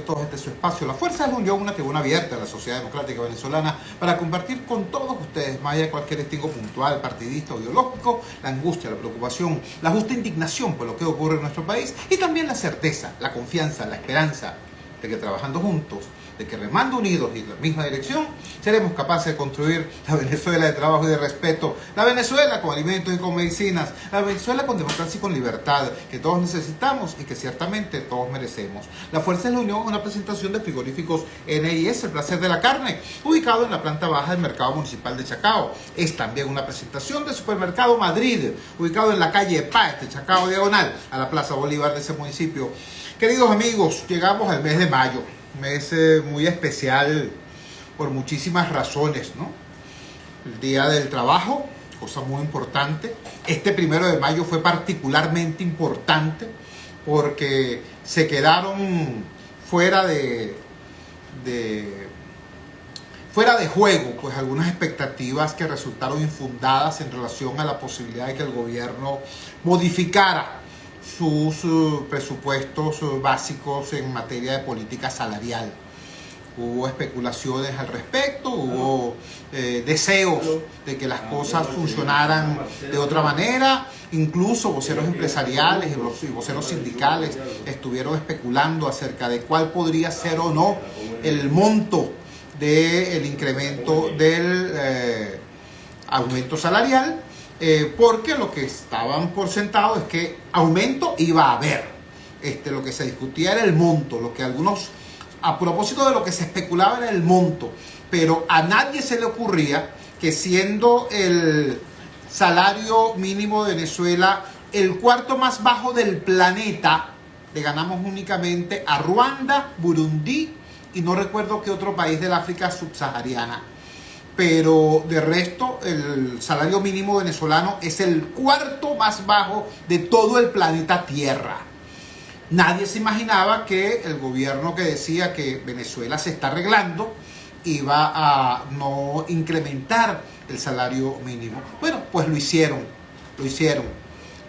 todos este su espacio. La Fuerza de la Unión, una tribuna abierta a la sociedad democrática venezolana para compartir con todos ustedes, más allá de cualquier distingo puntual, partidista o ideológico, la angustia, la preocupación, la justa indignación por lo que ocurre en nuestro país y también la certeza, la confianza, la esperanza de que trabajando juntos, de que remando unidos y en la misma dirección, seremos capaces de construir la Venezuela de trabajo y de respeto, la Venezuela con alimentos y con medicinas, la Venezuela con democracia y con libertad, que todos necesitamos y que ciertamente todos merecemos. La Fuerza de la Unión es una presentación de frigoríficos NIS, el placer de la carne, ubicado en la planta baja del Mercado Municipal de Chacao. Es también una presentación de Supermercado Madrid, ubicado en la calle Páez de Chacao, diagonal a la Plaza Bolívar de ese municipio. Queridos amigos, llegamos al mes de mayo. Mes muy especial por muchísimas razones, ¿no? El Día del Trabajo, cosa muy importante. Este 1 de mayo fue particularmente importante porque se quedaron fuera de juego, pues algunas expectativas que resultaron infundadas en relación a la posibilidad de que el gobierno modificara sus presupuestos básicos en materia de política salarial. Hubo especulaciones al respecto, hubo deseos de que las cosas funcionaran de otra manera. Incluso voceros empresariales y voceros sindicales estuvieron especulando acerca de cuál podría ser o no el monto del incremento del aumento salarial. Porque lo que estaban por sentado es que aumento iba a haber. Lo que se discutía era el monto, lo que algunos, a propósito de lo que se especulaba era el monto, pero a nadie se le ocurría que siendo el salario mínimo de Venezuela el cuarto más bajo del planeta, le ganamos únicamente a Ruanda, Burundi y no recuerdo qué otro país del África subsahariana. Pero de resto el salario mínimo venezolano es el cuarto más bajo de todo el planeta Tierra. Nadie se imaginaba que el gobierno que decía que Venezuela se está arreglando iba a no incrementar el salario mínimo. Bueno, pues lo hicieron.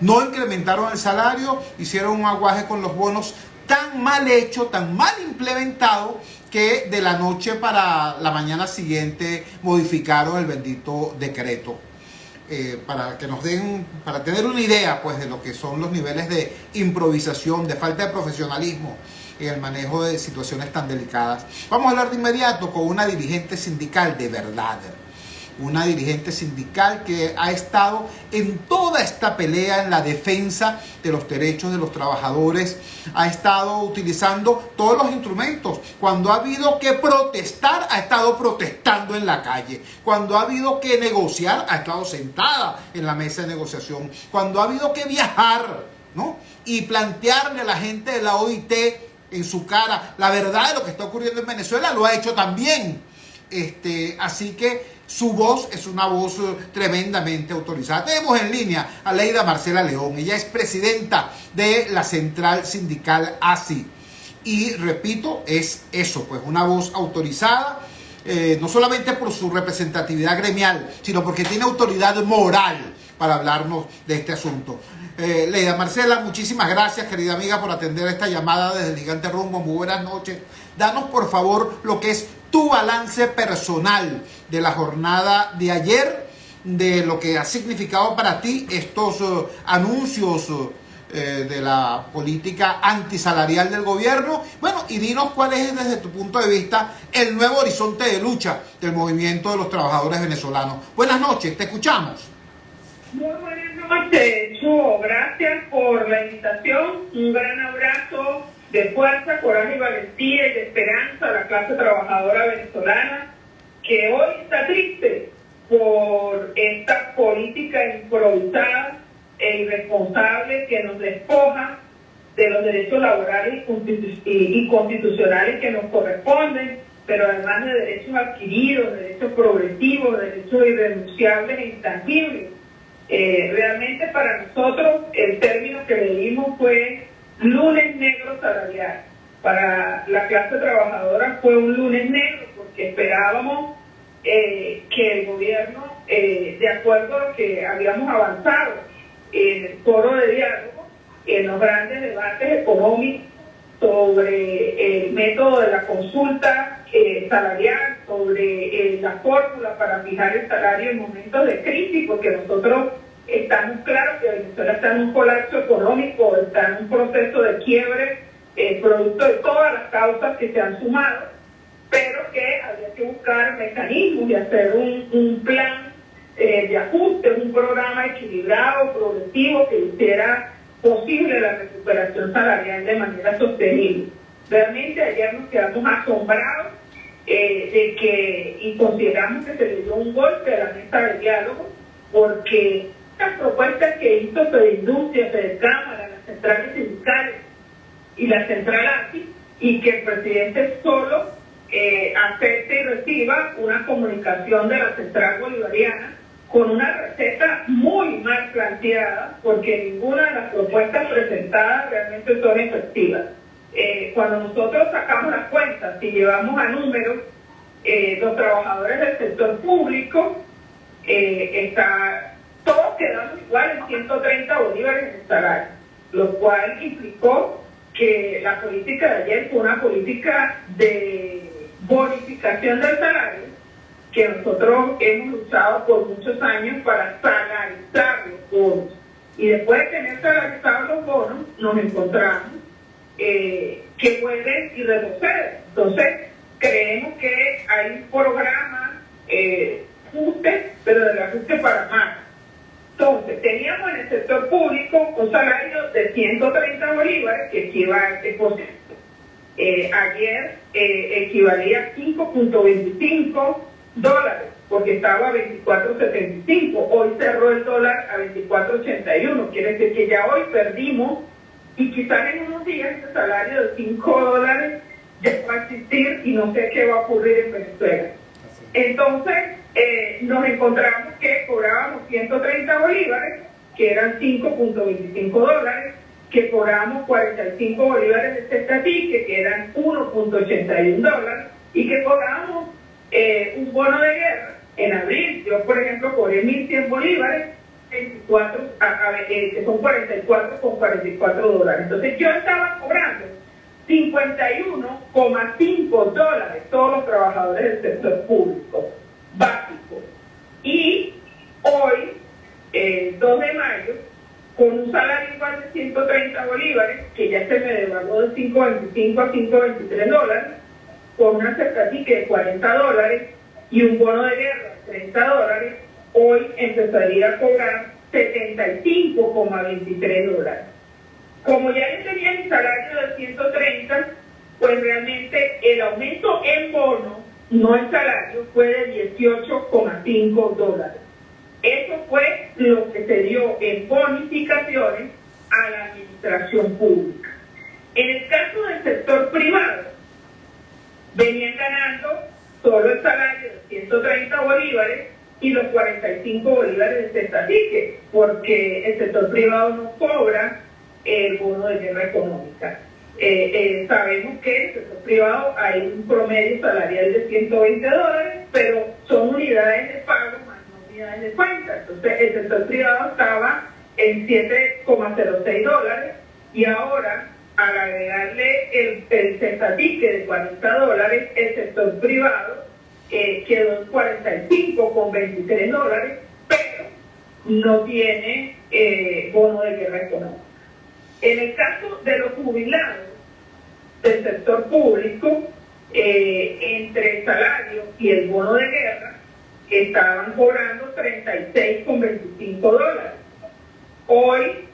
No incrementaron el salario, hicieron un aguaje con los bonos tan mal hecho, tan mal implementado, que de la noche para la mañana siguiente modificaron el bendito decreto. Para que nos den, para tener una idea pues de lo que son los niveles de improvisación, de falta de profesionalismo en el manejo de situaciones tan delicadas. Vamos a hablar de inmediato con una dirigente sindical de verdad. Una dirigente sindical que ha estado en toda esta pelea en la defensa de los derechos de los trabajadores, ha estado utilizando todos los instrumentos. Cuando ha habido que protestar, ha estado protestando en la calle. Cuando ha habido que negociar, ha estado sentada en la mesa de negociación. Cuando ha habido que viajar, ¿no?, y plantearle a la gente de la OIT en su cara la verdad de lo que está ocurriendo en Venezuela, lo ha hecho también. Así que su voz es una voz tremendamente autorizada. Tenemos en línea a Leida Marcela León. Ella es presidenta de la Central Sindical ASI. Y repito, es eso, pues una voz autorizada, no solamente por su representatividad gremial, sino porque tiene autoridad moral para hablarnos de este asunto. Leida Marcela, muchísimas gracias, querida amiga, por atender esta llamada desde el Gigante Rumbo. Muy buenas noches. Danos, por favor, lo que es tu balance personal de la jornada de ayer, de lo que ha significado para ti estos anuncios de la política antisalarial del gobierno. Bueno, y dinos cuál es desde tu punto de vista el nuevo horizonte de lucha del movimiento de los trabajadores venezolanos. Buenas noches, te escuchamos. Muy buenas noches, Chuo. Gracias por la invitación. Un gran abrazo de fuerza, coraje y valentía y de esperanza a la clase trabajadora venezolana que hoy está triste por esta política improvisada e irresponsable que nos despoja de los derechos laborales y constitucionales que nos corresponden, pero además de derechos adquiridos, derechos progresivos, derechos irrenunciables e intangibles. Realmente para nosotros el término que le dimos fue lunes negro salarial. Para la clase trabajadora fue un lunes negro porque esperábamos que el gobierno, de acuerdo a lo que habíamos avanzado en el foro de diálogo, en los grandes debates económicos sobre el método de la consulta salarial, sobre la fórmula para fijar el salario en momentos de crisis, porque nosotros estamos claros que Venezuela está en un colapso económico, está en un proceso de quiebre, producto de todas las causas que se han sumado, pero que había que buscar mecanismos y hacer un plan de ajuste, un programa equilibrado, progresivo, que hiciera posible la recuperación salarial de manera sostenible. Realmente ayer nos quedamos asombrados de que, y consideramos que se le dio un golpe a la mesa de diálogo, porque las propuestas que hizo Fedindustria, Fedecámara, las centrales sindicales y la central ASI, y que el presidente solo acepte y reciba una comunicación de la central bolivariana con una receta muy mal planteada, porque ninguna de las propuestas presentadas realmente son efectivas. Cuando nosotros sacamos las cuentas y llevamos a números, los trabajadores del sector público, todos quedamos igual en 130 bolívares en el salario, lo cual implicó que la política de ayer fue una política de bonificación del salario, que nosotros hemos luchado por muchos años para salarizar los bonos. Y después de tener salarizados los bonos, nos encontramos que vuelven y retroceden. Entonces, creemos que hay un programa ajuste, pero del ajuste para más. Entonces, teníamos en el sector público un salario de 130 bolívares, que equivale, ayer equivalía a 5.25 dólares, porque estaba a 24.75, hoy cerró el dólar a 24.81, quiere decir que ya hoy perdimos, y quizás en unos días ese salario de 5 dólares ya va a existir y no sé qué va a ocurrir en Venezuela. Entonces, nos encontramos que cobrábamos 130 bolívares, que eran 5.25 dólares, que cobrábamos 45 bolívares de cestatique, que eran 1.81 dólares, y que cobrábamos un bono de guerra. En abril, yo por ejemplo cobré 1.100 bolívares, 24, que son 44,44 dólares. Entonces yo estaba cobrando 51,5 dólares todos los trabajadores del sector público básico. Y hoy, 2 de mayo, con un salario igual de 130 bolívares, que ya se me devaluó de 5.25 a 5.23 dólares, con una cestatique de 40 dólares y un bono de guerra de 30 dólares, hoy empezaría a cobrar 75,23 dólares. Como ya yo tenía mi salario de 130, pues realmente el aumento en bono, no el salario, fue de 18,5 dólares. Eso fue lo que se dio en bonificaciones a la administración pública. En el caso del sector privado, venían ganando solo el salario de 130 bolívares y los 45 bolívares de cestatique, porque el sector privado no cobra el bono de guerra económica. Sabemos que en el sector privado hay un promedio salarial de 120 dólares, pero son unidades de pago más no unidades de cuenta. Entonces el sector privado estaba en 7,06 dólares y ahora, al agregarle el cestatique de 40 dólares, el sector privado quedó en 45,23 dólares, pero no tiene bono de guerra económica. En el caso de los jubilados del sector público, entre el salario y el bono de guerra, estaban cobrando 36,25 dólares. Hoy,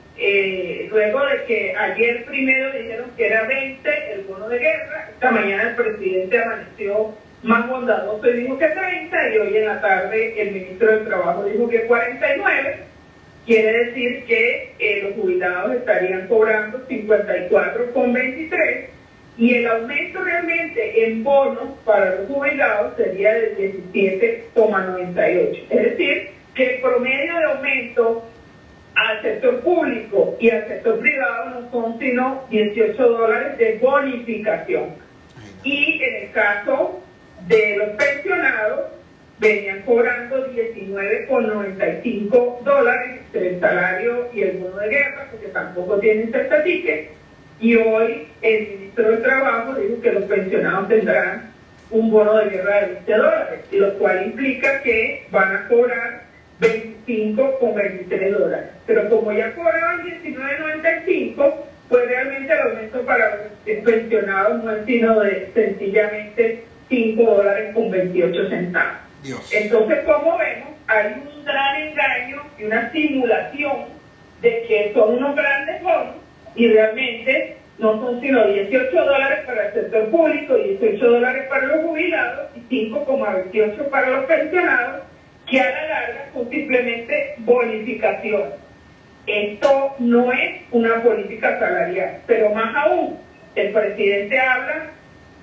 luego de que ayer primero dijeron que era 20 el bono de guerra, esta mañana el presidente amaneció más bondadoso y dijo que 30, y hoy en la tarde el ministro del Trabajo dijo que 49, quiere decir que los jubilados estarían cobrando 54,23, y el aumento realmente en bonos para los jubilados sería de 17,98. Es decir, que el promedio de aumento al sector público y al sector privado no son sino 18 dólares de bonificación. Y en el caso de los pensionados, venían cobrando 19,95 dólares entre el salario y el bono de guerra, porque tampoco tienen cestatique, y hoy el ministro del Trabajo dijo que los pensionados tendrán un bono de guerra de $20, lo cual implica que van a cobrar 25,23 dólares. Pero como ya cobraban 19,95, pues realmente el aumento para los pensionados no es sino de sencillamente $5,28. Dios. Entonces, como vemos, hay un gran engaño y una simulación de que son unos grandes bonos y realmente no son sino $18 para el sector público, $18 para los jubilados y 5,28 para los pensionados, que a la larga son simplemente bonificaciones. Esto no es una política salarial, pero más aún, el presidente habla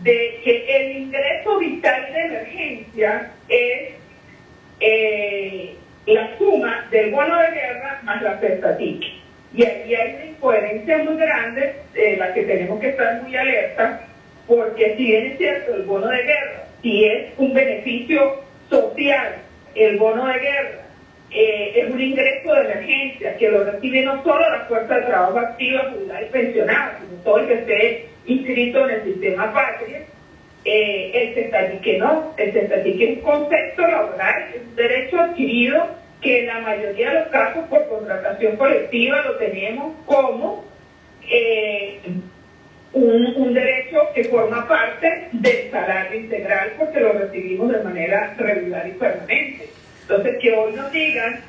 de que el ingreso vital de emergencia es la suma del bono de guerra más la prestatica. Y aquí hay una incoherencia muy grande, la que tenemos que estar muy alerta, porque si bien es cierto, el bono de guerra, si es un beneficio social, el bono de guerra es un ingreso de emergencia que lo recibe no solo la fuerza de trabajo activa, jubilada y pensionada, sino todo el que esté inscrito en el sistema patria. El cestatique no, el cestatique es un concepto laboral, es un derecho adquirido que en la mayoría de los casos por contratación colectiva lo tenemos como un derecho que forma parte del salario integral porque lo recibimos de manera regular y permanente. Entonces, que hoy nos digan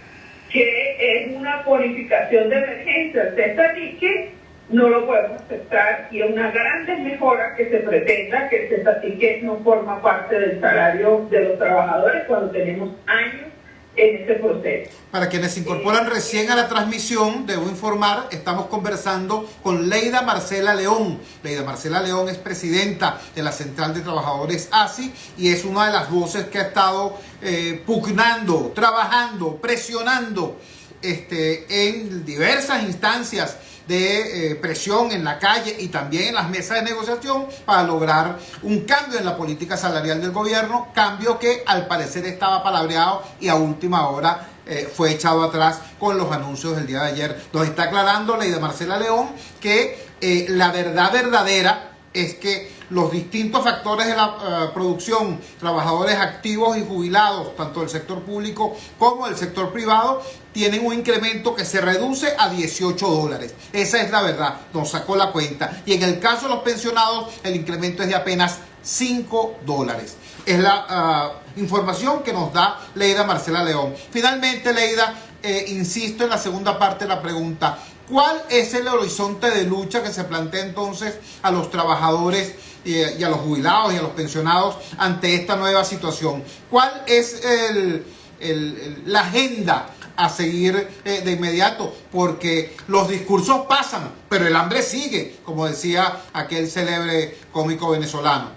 que es una bonificación de emergencia el cestatique, no lo podemos aceptar, y es una gran desmejora que se pretenda que el cestatique no forma parte del salario de los trabajadores cuando tenemos años en este proceso. Para quienes se incorporan recién a la transmisión, debo informar, estamos conversando con Leida Marcela León. Leida Marcela León es presidenta de la Central de Trabajadores ASI y es una de las voces que ha estado pugnando, trabajando, presionando en diversas instancias de presión en la calle y también en las mesas de negociación para lograr un cambio en la política salarial del gobierno, cambio que al parecer estaba palabreado y a última hora fue echado atrás con los anuncios del día de ayer. Nos está aclarando Leida Marcela León que la verdad verdadera es que los distintos factores de la producción, trabajadores activos y jubilados, tanto del sector público como del sector privado, tienen un incremento que se reduce a $18. Esa es la verdad, nos sacó la cuenta. Y en el caso de los pensionados, el incremento es de apenas $5. Es la información que nos da Leida Marcela León. Finalmente, Leida, insisto en la segunda parte de la pregunta. ¿Cuál es el horizonte de lucha que se plantea entonces a los trabajadores y a los jubilados y a los pensionados ante esta nueva situación? ¿Cuál es la agenda a seguir de inmediato? Porque los discursos pasan, pero el hambre sigue, como decía aquel célebre cómico venezolano.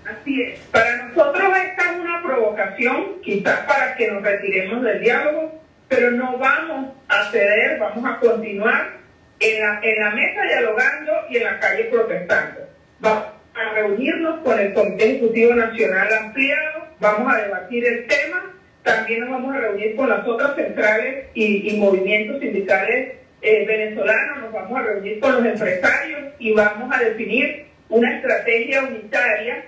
Así es. Para nosotros esta es una provocación, quizás para que nos retiremos del diálogo, pero no vamos a ceder, vamos a continuar en la mesa dialogando y en la calle protestando. Vamos a reunirnos con el Comité Ejecutivo Nacional ampliado, vamos a debatir el tema, también nos vamos a reunir con las otras centrales y movimientos sindicales venezolanos, nos vamos a reunir con los empresarios y vamos a definir una estrategia unitaria,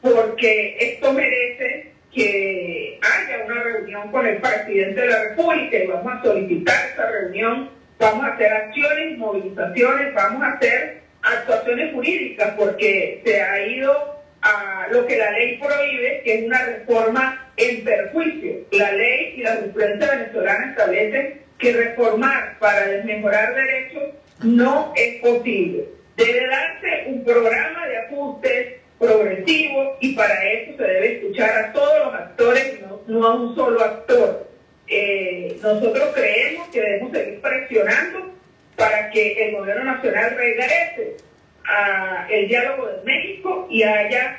porque esto merece que haya una reunión con el presidente de la República y vamos a solicitar esa reunión, vamos a hacer acciones, movilizaciones, vamos a hacer actuaciones jurídicas porque se ha ido a lo que la ley prohíbe, que es una reforma en perjuicio. La ley y la jurisprudencia venezolana establecen que reformar para desmejorar derechos no es posible. Debe darse un programa de ajustes progresivo y para eso se debe escuchar a todos los actores, no a un solo actor. Nosotros creemos que debemos seguir presionando para que el gobierno nacional regrese el diálogo de México y haya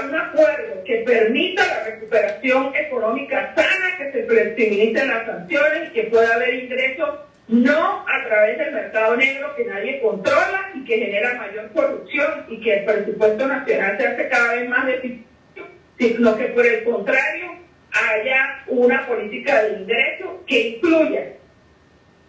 un acuerdo que permita la recuperación económica sana, que se flexibilicen las sanciones y que pueda haber ingresos no a través del mercado negro que nadie controla y que genera mayor corrupción y que el presupuesto nacional se hace cada vez más deficitario, sino que por el contrario haya una política de ingreso que incluya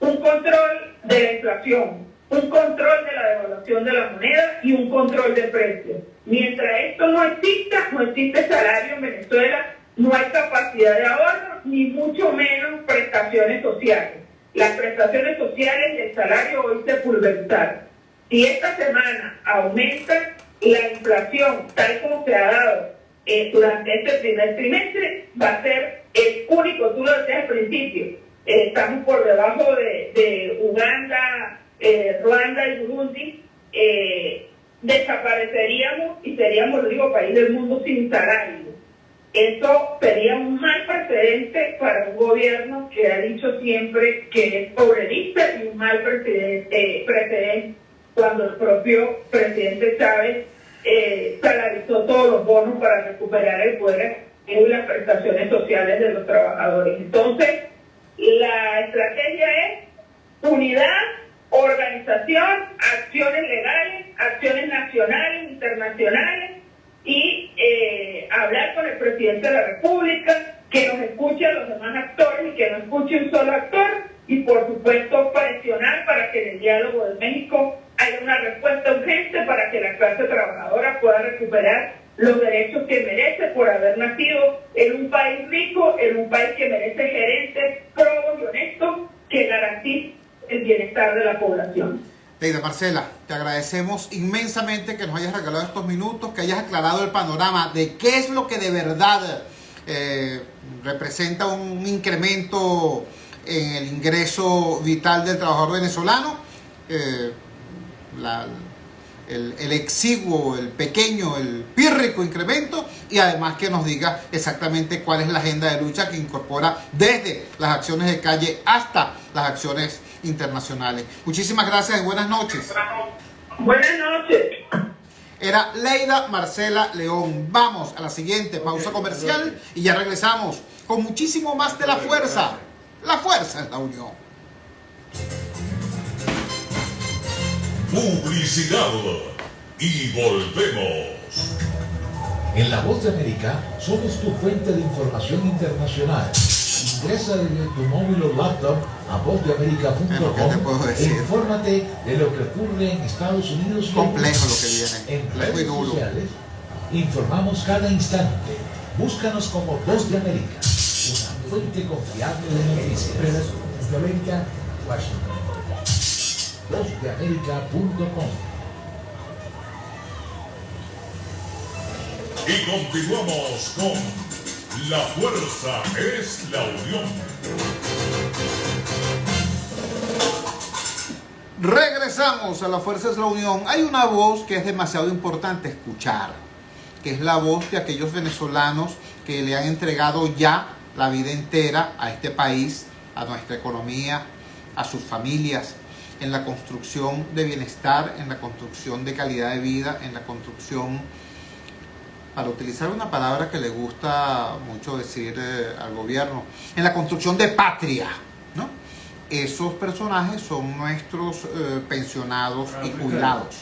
un control de la inflación, un control de la devaluación de la moneda y un control de precios. Mientras esto no existe salario en Venezuela, no hay capacidad de ahorro, ni mucho menos prestaciones sociales. Las prestaciones sociales y el salario hoy se pulverizaron. Si esta semana aumenta la inflación, tal como se ha dado durante este primer trimestre, va a ser el único, tú lo decías al principio, estamos por debajo de Uganda, Ruanda y Burundi, desapareceríamos y seríamos el único país del mundo sin salario. Esto sería un mal precedente para un gobierno que ha dicho siempre que es pobrerista y un mal precedente cuando el propio presidente Chávez salarizó todos los bonos para recuperar el poder y las prestaciones sociales de los trabajadores. Entonces, la estrategia es unidad, organización, acciones legales, acciones nacionales, internacionales y hablar con el presidente de la República, que nos escuche a los demás actores y que no escuche un solo actor y por supuesto presionar para que en el diálogo de México haya una respuesta urgente para que la clase trabajadora pueda recuperar los derechos que merece por haber nacido en un país rico, en un país que merece gerentes probos y honestos que garanticen el bienestar de la población. Leida Marcela, te agradecemos inmensamente que nos hayas regalado estos minutos, que hayas aclarado el panorama de qué es lo que de verdad representa un incremento en el ingreso vital del trabajador venezolano, el exiguo, el pequeño, el pírrico incremento, y además que nos diga exactamente cuál es la agenda de lucha que incorpora desde las acciones de calle hasta las acciones internacionales. Muchísimas gracias y buenas noches. Buenas noches. Era Leida Marcela León. Vamos a la siguiente pausa comercial y ya regresamos con muchísimo más de La Fuerza. La fuerza es la unión. Publicidad y volvemos. En La Voz de América somos tu fuente de información internacional. Ingresa desde tu móvil o laptop a vozdeamerica.com e infórmate de lo que ocurre en Estados Unidos y complejo lo que viene. En redes sociales informamos cada instante. Búscanos como Voz de América, una fuente confiable de noticias. Voz de América, Washington. Vozdeamerica.com. Y continuamos con La Fuerza es la Unión. Regresamos a La Fuerza es la Unión. Hay una voz que es demasiado importante escuchar, que es la voz de aquellos venezolanos que le han entregado ya la vida entera a este país, a nuestra economía, a sus familias, en la construcción de bienestar, en la construcción de calidad de vida, en la construcción, para utilizar una palabra que le gusta mucho decir al gobierno, en la construcción de patria, ¿no? Esos personajes son nuestros pensionados y jubilados.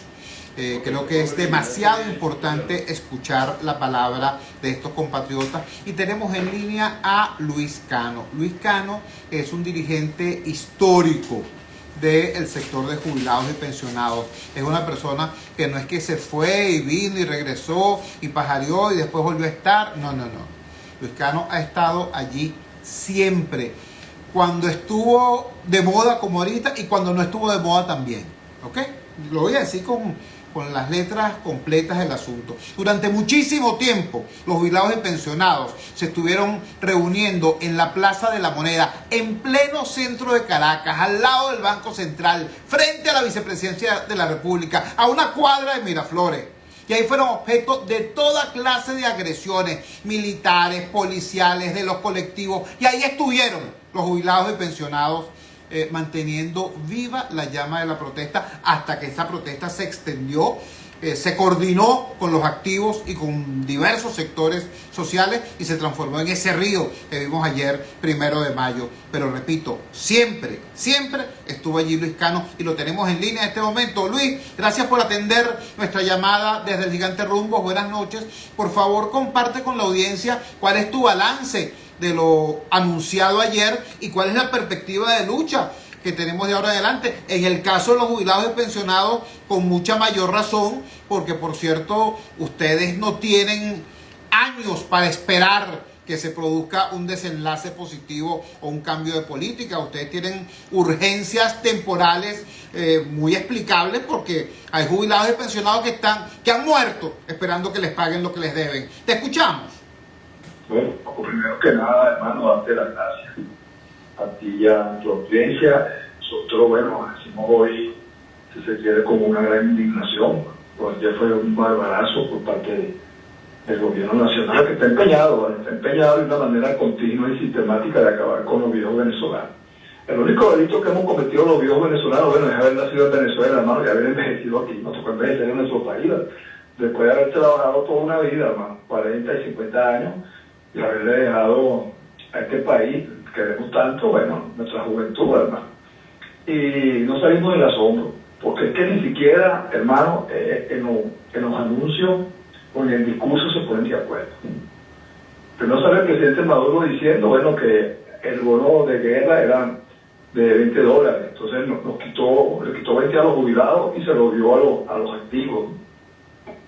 Creo que es demasiado importante escuchar la palabra de estos compatriotas y tenemos en línea a Luis Cano. Luis Cano es un dirigente histórico del sector de jubilados y pensionados. Es una persona que no es que se fue y vino y regresó y pajareó y después volvió a estar. No. Luis Cano ha estado allí siempre. Cuando estuvo de moda como ahorita y cuando no estuvo de moda también. ¿Ok? Lo voy a decir con las letras completas del asunto. Durante muchísimo tiempo, los jubilados y pensionados se estuvieron reuniendo en la Plaza de la Moneda, en pleno centro de Caracas, al lado del Banco Central, frente a la Vicepresidencia de la República, a una cuadra de Miraflores. Y ahí fueron objeto de toda clase de agresiones militares, policiales, de los colectivos. Y ahí estuvieron los jubilados y pensionados manteniendo viva la llama de la protesta hasta que esa protesta se extendió, se coordinó con los activos y con diversos sectores sociales y se transformó en ese río que vimos ayer, 1 de mayo. Pero repito, siempre estuvo allí Luis Cano y lo tenemos en línea en este momento. Luis, gracias por atender nuestra llamada desde el Gigante Rumbo. Buenas noches. Por favor, comparte con la audiencia cuál es tu balance de lo anunciado ayer y cuál es la perspectiva de lucha que tenemos de ahora en adelante. En el caso de los jubilados y pensionados, con mucha mayor razón, porque por cierto, ustedes no tienen años para esperar que se produzca un desenlace positivo o un cambio de política. Ustedes tienen urgencias temporales muy explicables, porque hay jubilados y pensionados que han muerto esperando que les paguen lo que les deben. Te escuchamos. Bueno, primero que nada, hermano, darte las gracias a ti y a tu audiencia. Nosotros, bueno, decimos hoy, si se quiere, como una gran indignación, porque ya fue un barbarazo por parte del gobierno nacional, que está empeñado de una manera continua y sistemática de acabar con los viejos venezolanos. El único delito que hemos cometido los viejos venezolanos, bueno, es haber nacido en Venezuela, hermano, y haber envejecido aquí. Nos tocó envejecer en nuestro país, después de haber trabajado toda una vida, hermano, 40 y 50 años, y haberle dejado a este país, que queremos tanto, bueno, nuestra juventud, hermano. Y no salimos del asombro, porque es que ni siquiera, hermano, en los anuncios o en el discurso se ponen de acuerdo. Pero no sale el presidente Maduro diciendo, bueno, que el bono de guerra era de $20, entonces le quitó 20 a los jubilados y se lo dio a los activos.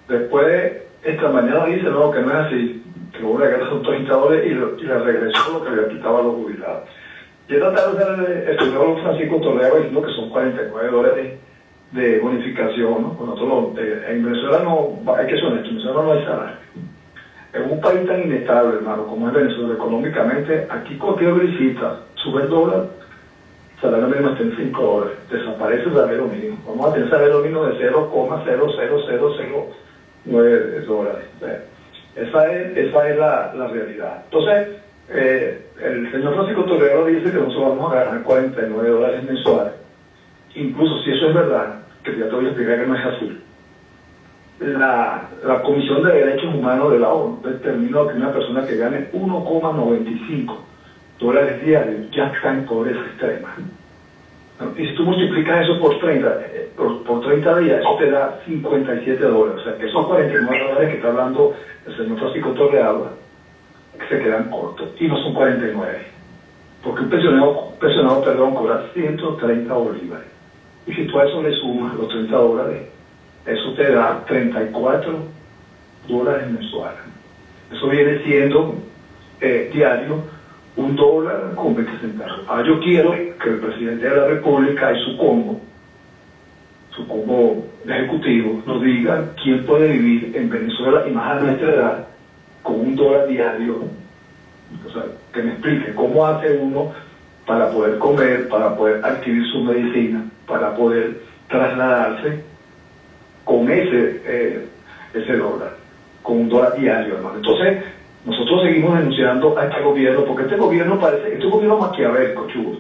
Después, esta mañana dice, no, que no es así, que hubo una guerra son $30 y le regresó lo que le había quitado a los jubilados. Y esta tarde el señor Francisco Toledo diciendo que son $49 de bonificación, ¿no? Nosotros, en Venezuela no, hay que ser honesto, en Venezuela no hay salario. En un país tan inestable, hermano, como es Venezuela, económicamente, aquí cualquier brisita sube el dólar, el salario mínimo está en $5, desaparece el salario mínimo. Vamos a tener salario mínimo de $0,00009. Esa es la realidad. Entonces, el señor Francisco Toledo dice que nosotros vamos a ganar $49 mensuales. Incluso si eso es verdad, que ya te voy a explicar que no es así. La Comisión de Derechos Humanos de la ONU determinó que una persona que gane $1,95 diarios ya está en pobreza extrema. Y si tú multiplicas eso por 30 días, eso te da $57. O sea, que esos $49 que está hablando el señor Francisco Toledo, que se quedan cortos, y no son 49. Porque un pensionado, cobra 130 bolívares. Y si tú a eso le sumas los $30, eso te da $34 mensuales. Eso viene siendo diario $1.20. Ahora yo quiero que el presidente de la República y su combo ejecutivo nos diga quién puede vivir en Venezuela y más a nuestra edad con $1 diario. O sea, que me explique cómo hace uno para poder comer, para poder adquirir su medicina, para poder trasladarse con ese dólar, con $1 diario, hermano. Entonces, nosotros seguimos denunciando a este gobierno, porque este gobierno es un gobierno maquiavélico, chulo.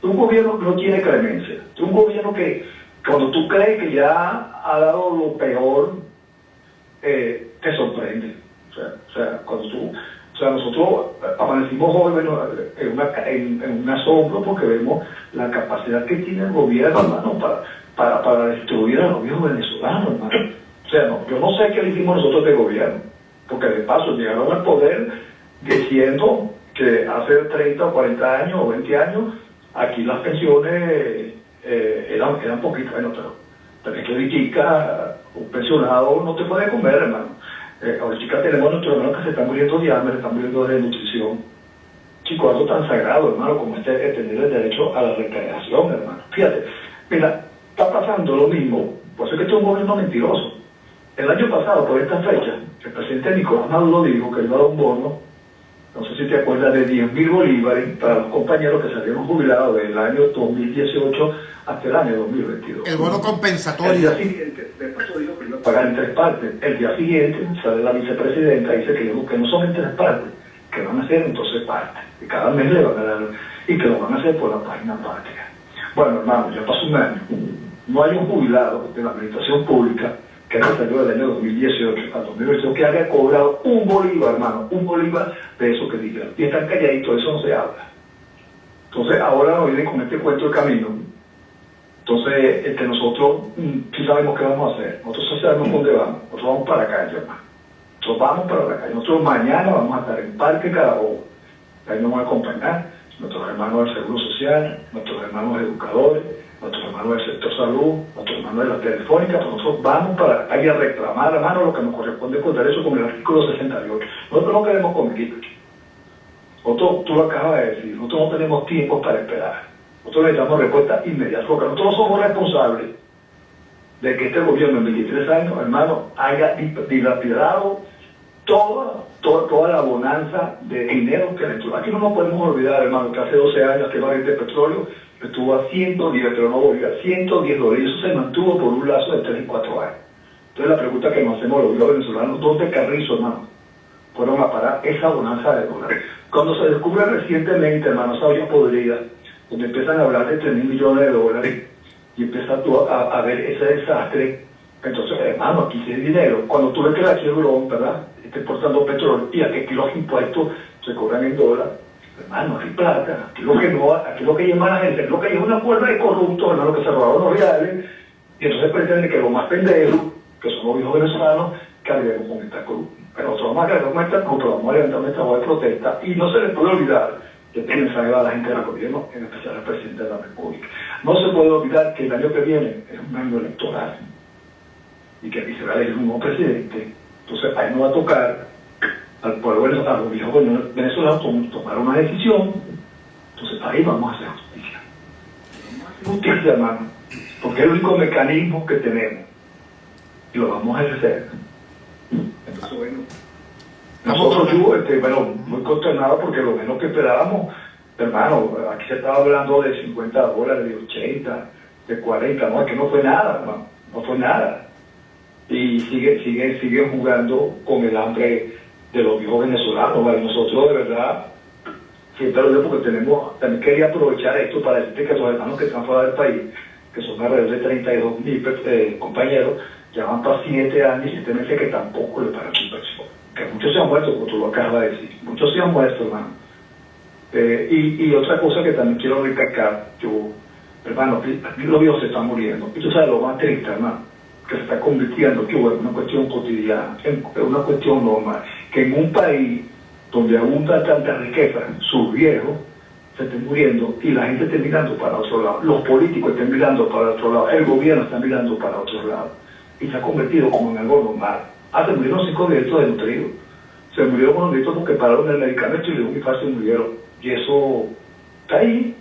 Un gobierno que no tiene clemencia. Es un gobierno que, cuando tú crees que ya ha dado lo peor, te sorprende. O sea, nosotros amanecimos hoy en un asombro porque vemos la capacidad que tiene el gobierno, hermano, para destruir al gobierno venezolano, hermano. O sea, yo no sé qué le hicimos nosotros de gobierno, porque de paso llegaron al poder diciendo que hace 30 o 40 años o 20 años aquí las pensiones eran poquitas. Bueno, pero es que ahorita un pensionado no te puede comer, hermano. Ahorita tenemos a nuestros hermanos que se están muriendo de hambre, se están muriendo de desnutrición. Chico, algo tan sagrado, hermano, como tener el derecho a la recreación, hermano. Fíjate, mira, está pasando lo mismo. Por eso es que este es un gobierno mentiroso. El año pasado, por esta fecha, el presidente Nicolás Maduro dijo que iba a dar un bono, no sé si te acuerdas, de 10.000 bolívares para los compañeros que salieron jubilados del año 2018 hasta el año 2022. El bono compensatorio. El día siguiente, después dijo que iba a pagar en 3 partes. El día siguiente sale la vicepresidenta y dice que no son en 3 partes, que van a ser en 12 partes. Y cada mes le van a dar, y que lo van a hacer por la página patria. Bueno, hermano, ya pasó un año. No hay un jubilado de la administración pública que haya salido del año 2018 al 2022 que haya cobrado un bolívar, hermano, un bolívar de eso que dijeron. Y están calladitos, eso no se habla. Entonces ahora nos vienen con este cuento de camino. Entonces, nosotros sí sabemos qué vamos a hacer. Nosotros sí sabemos dónde vamos. Nosotros vamos para la calle, hermano. Nosotros vamos para la calle. Nosotros mañana vamos a estar en Parque Carabobo. Ahí nos van a acompañar. nuestros hermanos del Seguro Social, nuestros hermanos educadores, nuestros hermanos del sector salud, nuestros hermanos de la telefónica, pues nosotros vamos para la calle a reclamar, hermano, lo que nos corresponde con derecho con el artículo 68. Nosotros no queremos convivir. Nosotros, tú lo acabas de decir, nosotros no tenemos tiempo para esperar. Nosotros necesitamos respuesta inmediata, porque nosotros no somos responsables de que este gobierno en 23 años, hermano, haya dilapidado toda la bonanza de dinero que le entró. Aquí no nos podemos olvidar, hermano, que hace 12 años que el barril de petróleo estuvo a 110, pero no volvió a 110 dólares, y eso se mantuvo por un lazo de 3 y 4 años. Entonces la pregunta que nos hacemos los venezolanos, ¿dónde carrizo, hermano, fueron a parar esa bonanza de dólares? Cuando se descubre recientemente, hermano, esa olla podrida, donde empiezan a hablar de 3.000 millones de dólares, y empiezas tú a ver ese desastre, entonces, hermano, aquí sí hay dinero. Cuando tú ves que la Chevron, ¿verdad?, está exportando petróleo, y aquí los impuestos se cobran en dólares, hermano, aquí plata, aquí lo que no, aquí lo que llama la gente, lo que lleva una cuerda de corruptos, hermano, que se robaron los reales, y entonces pretenden que los más pendejos, que son los hijos venezolanos, carguemos con esta corrupción. Pero nosotros vamos a cargar con esta corrupción, vamos a levantar nuestra voz de protesta, y no se les puede olvidar que este mensaje va a la gente del gobierno, en especial al presidente de la República. No se puede olvidar que el año que viene es un año electoral, y que aquí se va a elegir un nuevo presidente. Entonces ahí nos va a tocar al pueblo venezolano, a los viejos venezolanos, tomar una decisión. Entonces ahí vamos a hacer justicia. Vamos a hacer justicia, hermano, porque es el único mecanismo que tenemos, y lo vamos a ejercer. Entonces, bueno, nosotros, yo, muy consternado, porque lo menos que esperábamos, hermano, aquí se estaba hablando de 50 dólares, de 80, de 40, no, es que no fue nada, hermano, no fue nada. Y siguen jugando con el hambre de los viejos venezolanos, ¿vale? Nosotros, de verdad, siempre lo digo porque también quería aprovechar esto para decirte que los hermanos que están fuera del país, que son alrededor de 32.000 compañeros, ya van para 7 años y 7 meses que tampoco le pagan su inversión. Que muchos se han muerto, como tú lo acabas de decir, muchos se han muerto, hermano. Y otra cosa que también quiero recalcar, hermano, aquí los viejos se están muriendo. Y tú sabes lo más triste, hermano, que se está convirtiendo en una cuestión cotidiana, en una cuestión normal, que en un país donde abunda tanta riqueza, sus viejos se estén muriendo y la gente esté mirando para otro lado, los políticos estén mirando para otro lado, el gobierno está mirando para otro lado, y se ha convertido como en algo normal. Se murieron 5 viejitos desnutridos, se murieron unos viejitos porque pararon el medicamento y de un infarto se murieron, y eso está ahí,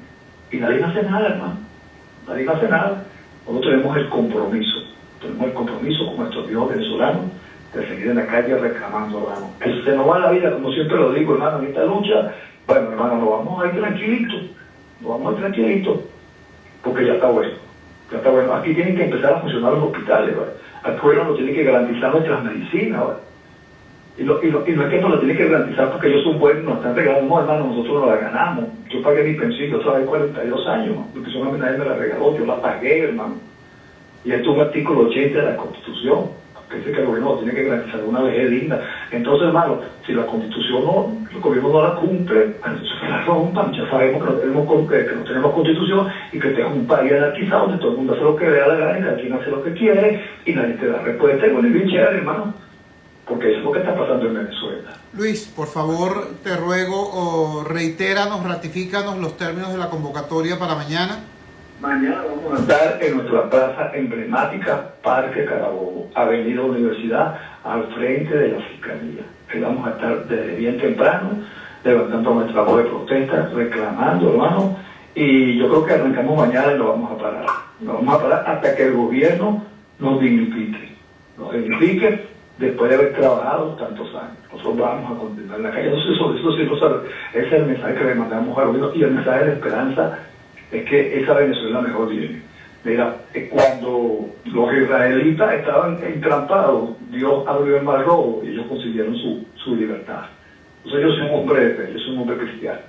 y nadie hace nada, hermano, nadie hace nada. Nosotros tenemos el compromiso con nuestros viejos venezolanos de seguir en la calle reclamando, hermano. Se nos va la vida, como siempre lo digo, hermano, en esta lucha. Bueno, hermano, nos vamos a ir tranquilitos, porque ya está bueno, Aquí tienen que empezar a funcionar los hospitales, ¿vale? Al pueblo nos tiene que garantizar nuestras medicinas, ¿vale? Y no es que nos lo tiene que garantizar porque ellos son buenos, nos están regalando, no, hermano, nosotros no la ganamos. Yo pagué mi pensión, yo trabajé 42 años, ¿no? Porque solamente nadie me la regaló, yo la pagué, hermano. Y esto es un artículo 80 de la Constitución, que dice que el gobierno tiene que garantizar una vejez digna. Entonces, hermano, si la Constitución el gobierno no la cumple, entonces que la rompan. Ya sabemos que no tenemos Constitución y que tenemos un país anarquizado donde todo el mundo hace lo que le da la gana y cada quien hace lo que quiere y nadie te da respuesta. Y bueno, bien chévere, hermano, porque eso es lo que está pasando en Venezuela. Luis, por favor, te ruego, reitéranos, ratifícanos los términos de la convocatoria para mañana. Mañana vamos a estar en nuestra plaza emblemática, Parque Carabobo, Avenida Universidad, al frente de la Fiscalía. Ahí vamos a estar desde bien temprano, levantando nuestra voz de protesta, reclamando, hermano, y yo creo que arrancamos mañana y lo vamos a parar. Lo vamos a parar hasta que el gobierno nos dignifique después de haber trabajado tantos años. Nosotros vamos a continuar en la calle. Ese es el mensaje que le mandamos al gobierno y el mensaje de esperanza es que esa Venezuela mejor viene. Mira, cuando los israelitas estaban entrampados, Dios abrió el mar rojo y ellos consiguieron su libertad. Entonces yo soy un hombre de fe, yo soy un hombre cristiano.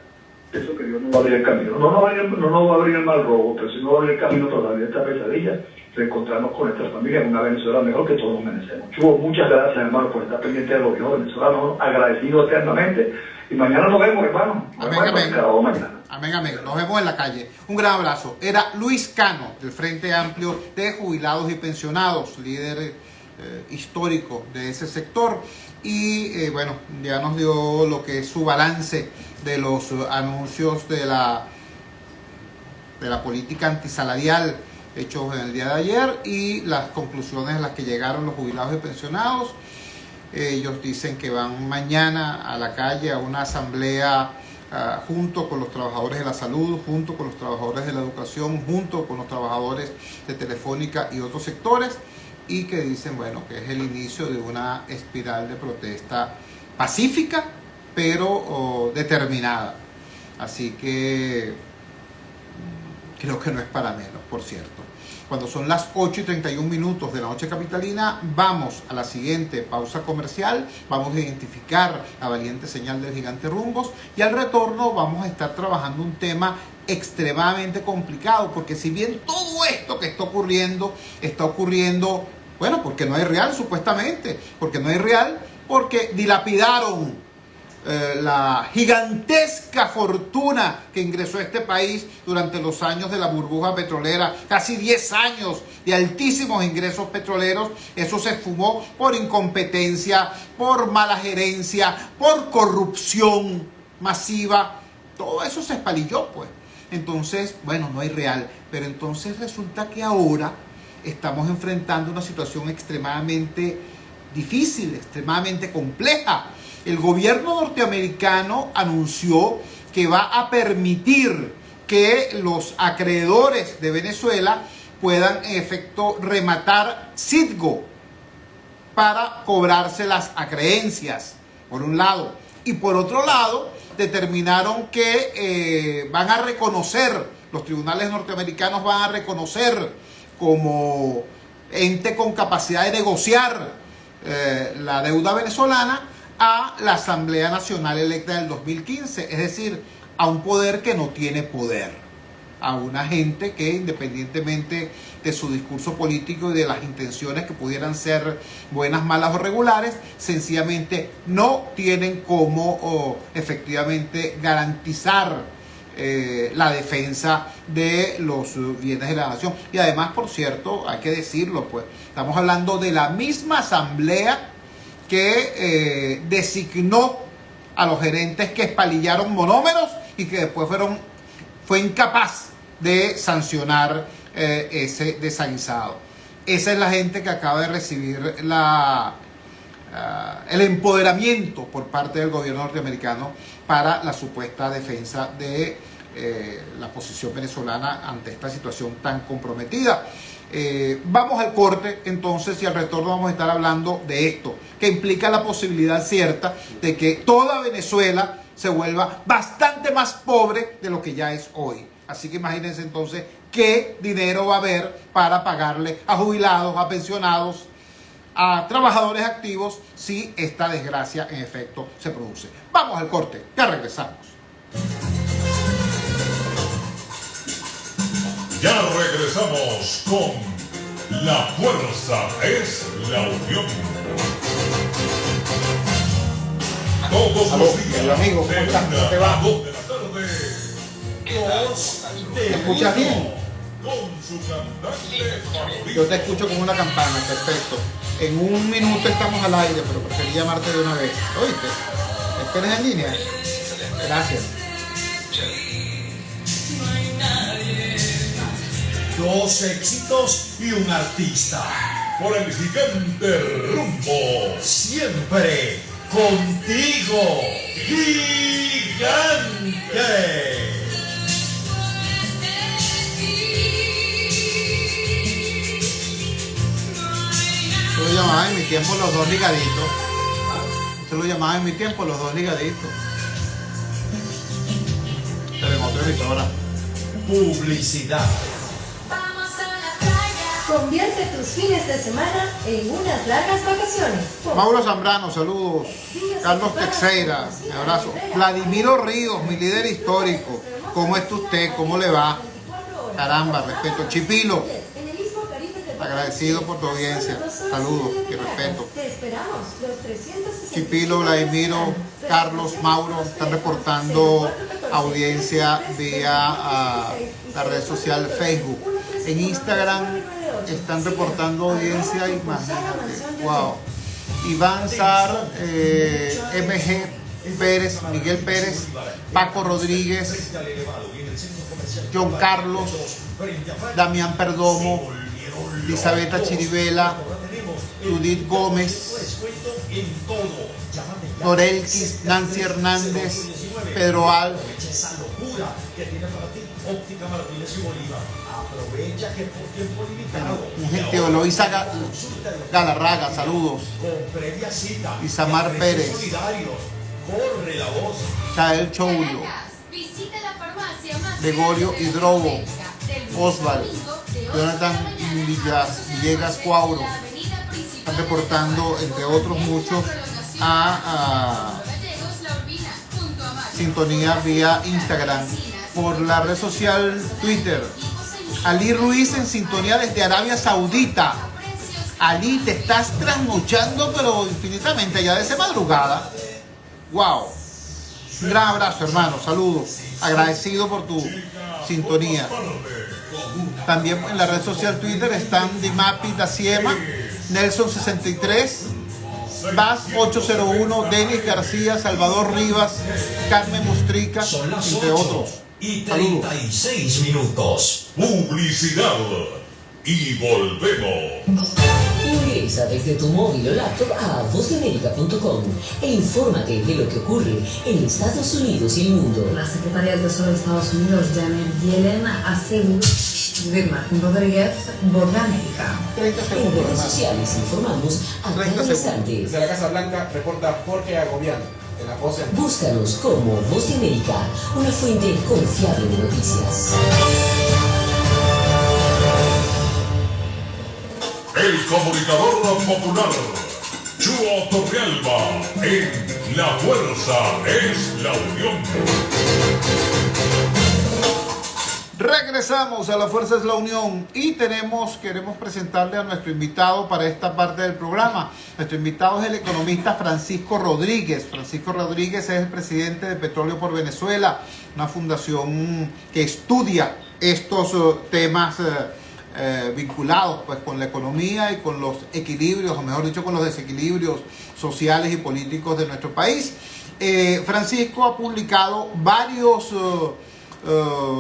Pienso que Dios no va a abrir el camino. No nos va a abrir el mar rojo, pero sí nos va a abrir el camino para salir de esta pesadilla, reencontrarnos con nuestras familias en una Venezuela mejor que todos nos merecemos. Muchas gracias, hermano, por estar pendiente de los viejos venezolanos, agradecidos eternamente. Y mañana nos vemos, hermano. Amén. Nos vemos en la calle. Un gran abrazo. Era Luis Cano, del Frente Amplio de Jubilados y Pensionados, líder histórico de ese sector. y bueno, ya nos dio lo que es su balance de los anuncios de la política antisalarial hechos en el día de ayer y las conclusiones a las que llegaron los jubilados y pensionados. Ellos dicen que van mañana a la calle a una asamblea junto con los trabajadores de la salud, junto con los trabajadores de la educación, junto con los trabajadores de Telefónica y otros sectores, y que dicen, bueno, que es el inicio de una espiral de protesta pacífica, pero determinada. Así que creo que no es para menos, por cierto. Cuando son las 8:31 de la noche capitalina, vamos a la siguiente pausa comercial, vamos a identificar la valiente señal del gigante Rumbos y al retorno vamos a estar trabajando un tema extremadamente complicado, porque si bien todo esto que está ocurriendo, bueno, porque no hay real supuestamente, porque dilapidaron la gigantesca fortuna que ingresó a este país durante los años de la burbuja petrolera, casi 10 años de altísimos ingresos petroleros. Eso se esfumó por incompetencia, por mala gerencia, por corrupción masiva. Todo eso se espalilló, pues. Entonces, bueno, no hay real. Pero entonces resulta que ahora estamos enfrentando una situación extremadamente difícil, extremadamente compleja. El gobierno norteamericano anunció que va a permitir que los acreedores de Venezuela puedan en efecto rematar Citgo para cobrarse las acreencias, por un lado. Y por otro lado, determinaron que van a reconocer, los tribunales norteamericanos van a reconocer como ente con capacidad de negociar la deuda venezolana a la Asamblea Nacional electa del 2015, es decir, a un poder que no tiene poder, a una gente que independientemente de su discurso político y de las intenciones que pudieran ser buenas, malas o regulares, sencillamente no tienen cómo efectivamente garantizar la defensa de los bienes de la nación. Y además, por cierto, hay que decirlo, pues, estamos hablando de la misma asamblea que designó a los gerentes que espalillaron monómeros y que después fue incapaz de sancionar ese desaguisado. Esa es la gente que acaba de recibir el empoderamiento por parte del gobierno norteamericano para la supuesta defensa de la posición venezolana ante esta situación tan comprometida. Vamos al corte entonces y al retorno vamos a estar hablando de esto, que implica la posibilidad cierta de que toda Venezuela se vuelva bastante más pobre de lo que ya es hoy. Así que imagínense entonces qué dinero va a haber para pagarle a jubilados, a pensionados, a trabajadores activos si esta desgracia en efecto se produce. Vamos al corte, ya regresamos. Ya regresamos con La Fuerza es la Unión. Todos los días, amigo, ¿cómo estás? ¿Cómo te va? a 2 de la tarde, ¿Me escuchas bien? con su cantante favorito. Yo te escucho con una campana, perfecto. En un minuto estamos al aire, pero preferí llamarte de una vez. ¿Oíste? ¿Esperas en línea? Gracias. 2 éxitos y un artista. Por el gigante Rumbo. Siempre contigo, gigante. Eso lo llamaba en mi tiempo los dos ligaditos. Eso lo llamaba en mi tiempo los dos ligaditos. Pero en otra emisora. Publicidad. Convierte tus fines de semana en unas largas vacaciones. Mauro Zambrano, saludos. Carlos Teixeira, un abrazo. Vladimiro Ríos, mi líder histórico. ¿Cómo está usted? ¿Cómo le va? Caramba, respeto. Chipilo, agradecido por tu audiencia. Saludos y respeto. Chipilo, Vladimiro, Carlos, Mauro están reportando audiencia vía la red social Facebook. En Instagram están reportando audiencia, imagínate, wow. Iván Sar, MG Pérez, Miguel Pérez, Paco Rodríguez, John Carlos, Damián Perdomo, Elisabetta Chirivela, Judith Gómez, Norelquis, Nancy Hernández, Pedro Alf, un gentío, Eloísa Galarraga, saludos, Isamar Pérez, Chael Choulio, Gregorio Hidrobo, Osval, Jonathan Villegas Cuauro, están reportando, entre otros muchos, a sintonía vía Instagram. Por la red social Twitter, Ali Ruiz en sintonía desde Arabia Saudita. Ali, te estás trasnochando pero infinitamente ya desde madrugada. Wow, un gran abrazo, hermano, saludos, agradecido por tu sintonía. También en la red social Twitter están Dimapi Daciema, Nelson 63, Vaz 801, Denis García, Salvador Rivas, Carmen Mostrica, entre otros. Y 36 minutos. Publicidad. Y volvemos. Ingresa desde tu móvil o laptop a vozdeamerica.com e infórmate de lo que ocurre en Estados Unidos y el mundo. La secretaria del Tesoro de Estados Unidos, Janet Yellen, aseguró de Martín Rodríguez, Voz de América. En redes sociales informamos a cada instante. Desde la Casa Blanca reporta Jorge Agobián. Búscanos como Voz de América, una fuente confiable de noticias. El comunicador popular, Chuo Torrealba, en La Fuerza es la Unión. Regresamos a La Fuerza es la Unión y queremos presentarle a nuestro invitado para esta parte del programa. Nuestro invitado es el economista Francisco Rodríguez. Francisco Rodríguez es el presidente de Petróleo por Venezuela, una fundación que estudia estos temas vinculados pues con la economía y con los equilibrios, o mejor dicho, con los desequilibrios sociales y políticos de nuestro país. Francisco ha publicado varios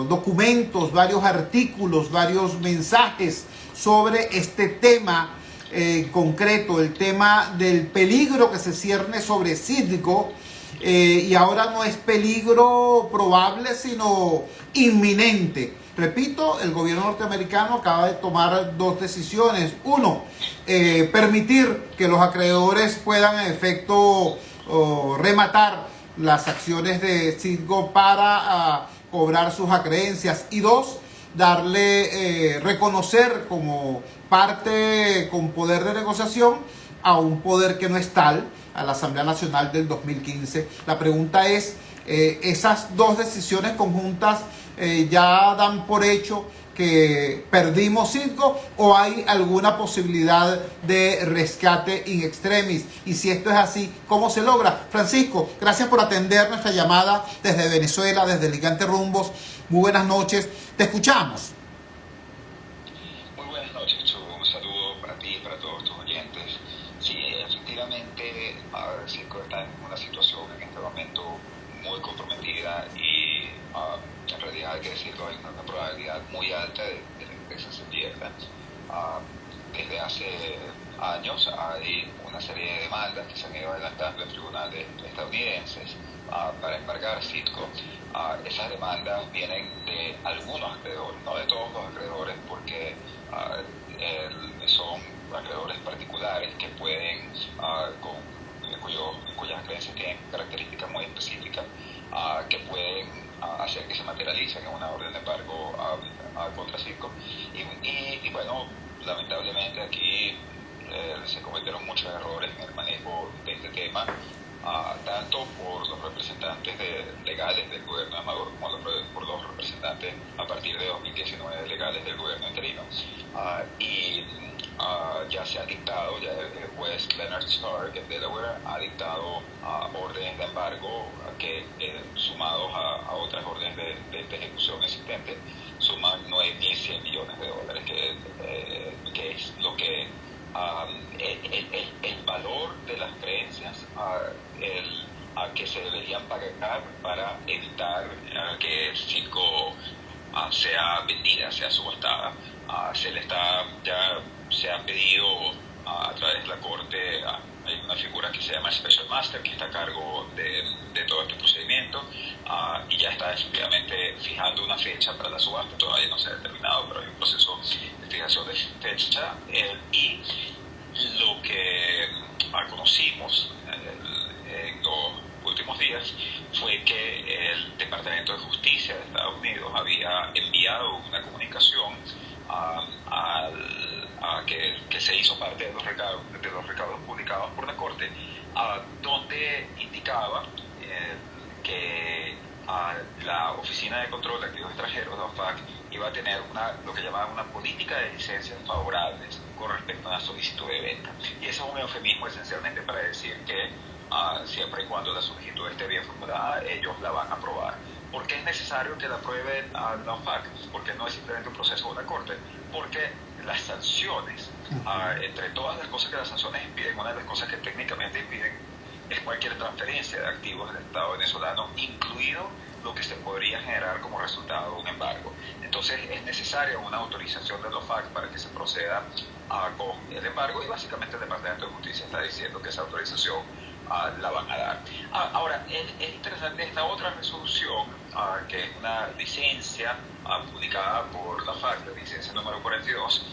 documentos, varios artículos, varios mensajes sobre este tema concreto, el tema del peligro que se cierne sobre Citgo, y ahora no es peligro probable sino inminente. Repito, el gobierno norteamericano acaba de tomar dos decisiones. Uno, permitir que los acreedores puedan en efecto rematar las acciones de Citgo para cobrar sus acreencias, y dos, darle reconocer como parte con poder de negociación a un poder que no es tal, a la Asamblea Nacional del 2015. La pregunta es, ¿esas dos decisiones conjuntas ya dan por hecho que perdimos Citgo o hay alguna posibilidad de rescate in extremis? Y si esto es así, ¿cómo se logra? Francisco, gracias por atender nuestra llamada desde Venezuela, desde Ligante Rumbos. Muy buenas noches, te escuchamos. Muy buenas noches, Chu. Un saludo para ti y para todos tus oyentes. Sí, efectivamente, Citgo está en una situación en este momento muy comprometida y en realidad hay que decirlo, hay una probabilidad muy alta de que la empresa se pierda. Desde hace años hay una serie de demandas que se han ido adelantando en tribunales estadounidenses para embargar Citgo. Esas demandas vienen de algunos acreedores, no de todos los acreedores, porque son acreedores particulares que pueden, cuyas creencias tienen características muy específicas, que pueden hacer que se materialicen en una orden de embargo contra Citgo. Y bueno, lamentablemente aquí se cometieron muchos errores en el manejo de este tema, tanto por los representantes legales del gobierno de Maduro como por los representantes a partir de 2019 legales del gobierno interino. Ya se ha dictado, ya el juez Leonard Stark en Delaware ha dictado órdenes de embargo que, sumados a otras órdenes de ejecución existentes, suman 9.100 millones de dólares, que es lo que el valor de que se deberían pagar para evitar que el circo sea vendida, sea subastada. Se ha pedido a través de la Corte, hay una figura que se llama Special Master que está a cargo de todo este procedimiento y ya está efectivamente fijando una fecha para la subasta. Todavía no se ha determinado, pero hay un proceso de fijación de fecha y lo que conocimos en los últimos días fue que el Departamento de Justicia de Estados Unidos había enviado una comunicación que se hizo parte de los recaudos publicados por la Corte, donde indicaba que la Oficina de Control de Activos Extranjeros, la OFAC, iba a tener lo que llamaban una política de licencias favorables con respecto a una solicitud de venta. Y eso es un eufemismo esencialmente para decir que siempre y cuando la solicitud esté bien formulada, ellos la van a aprobar. ¿Por qué es necesario que la apruebe la OFAC? Porque no es simplemente un proceso de la Corte, porque las sanciones, entre todas las cosas que las sanciones impiden, una de las cosas que técnicamente impiden es cualquier transferencia de activos del Estado venezolano, incluido lo que se podría generar como resultado de un embargo. Entonces es necesaria una autorización de la OFAC para que se proceda con el embargo y básicamente el Departamento de Justicia está diciendo que esa autorización la van a dar. Ahora, es interesante esta otra resolución, que es una licencia publicada por la FAC, la licencia número 42,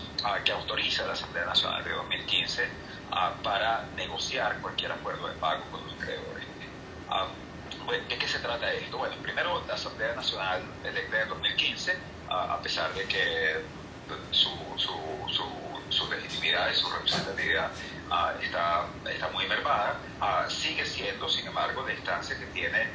que autoriza a la Asamblea Nacional de 2015 para negociar cualquier acuerdo de pago con los acreedores. ¿De qué se trata esto? Bueno, primero, la Asamblea Nacional electa en 2015, a pesar de que su legitimidad y su representatividad está muy mermada, sigue siendo, sin embargo, la instancia que tiene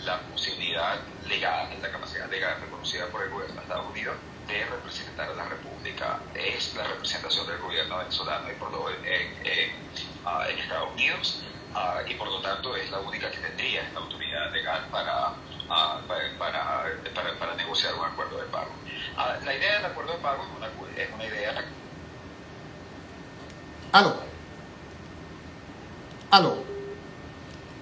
la posibilidad legal, la capacidad legal reconocida por el gobierno de Estados Unidos de representar a la República. Es la representación del gobierno venezolano y por lo en Estados Unidos, y por lo tanto es la única que tendría esta autoridad legal para negociar un acuerdo de pago. La idea del acuerdo de pago es una idea... Aló.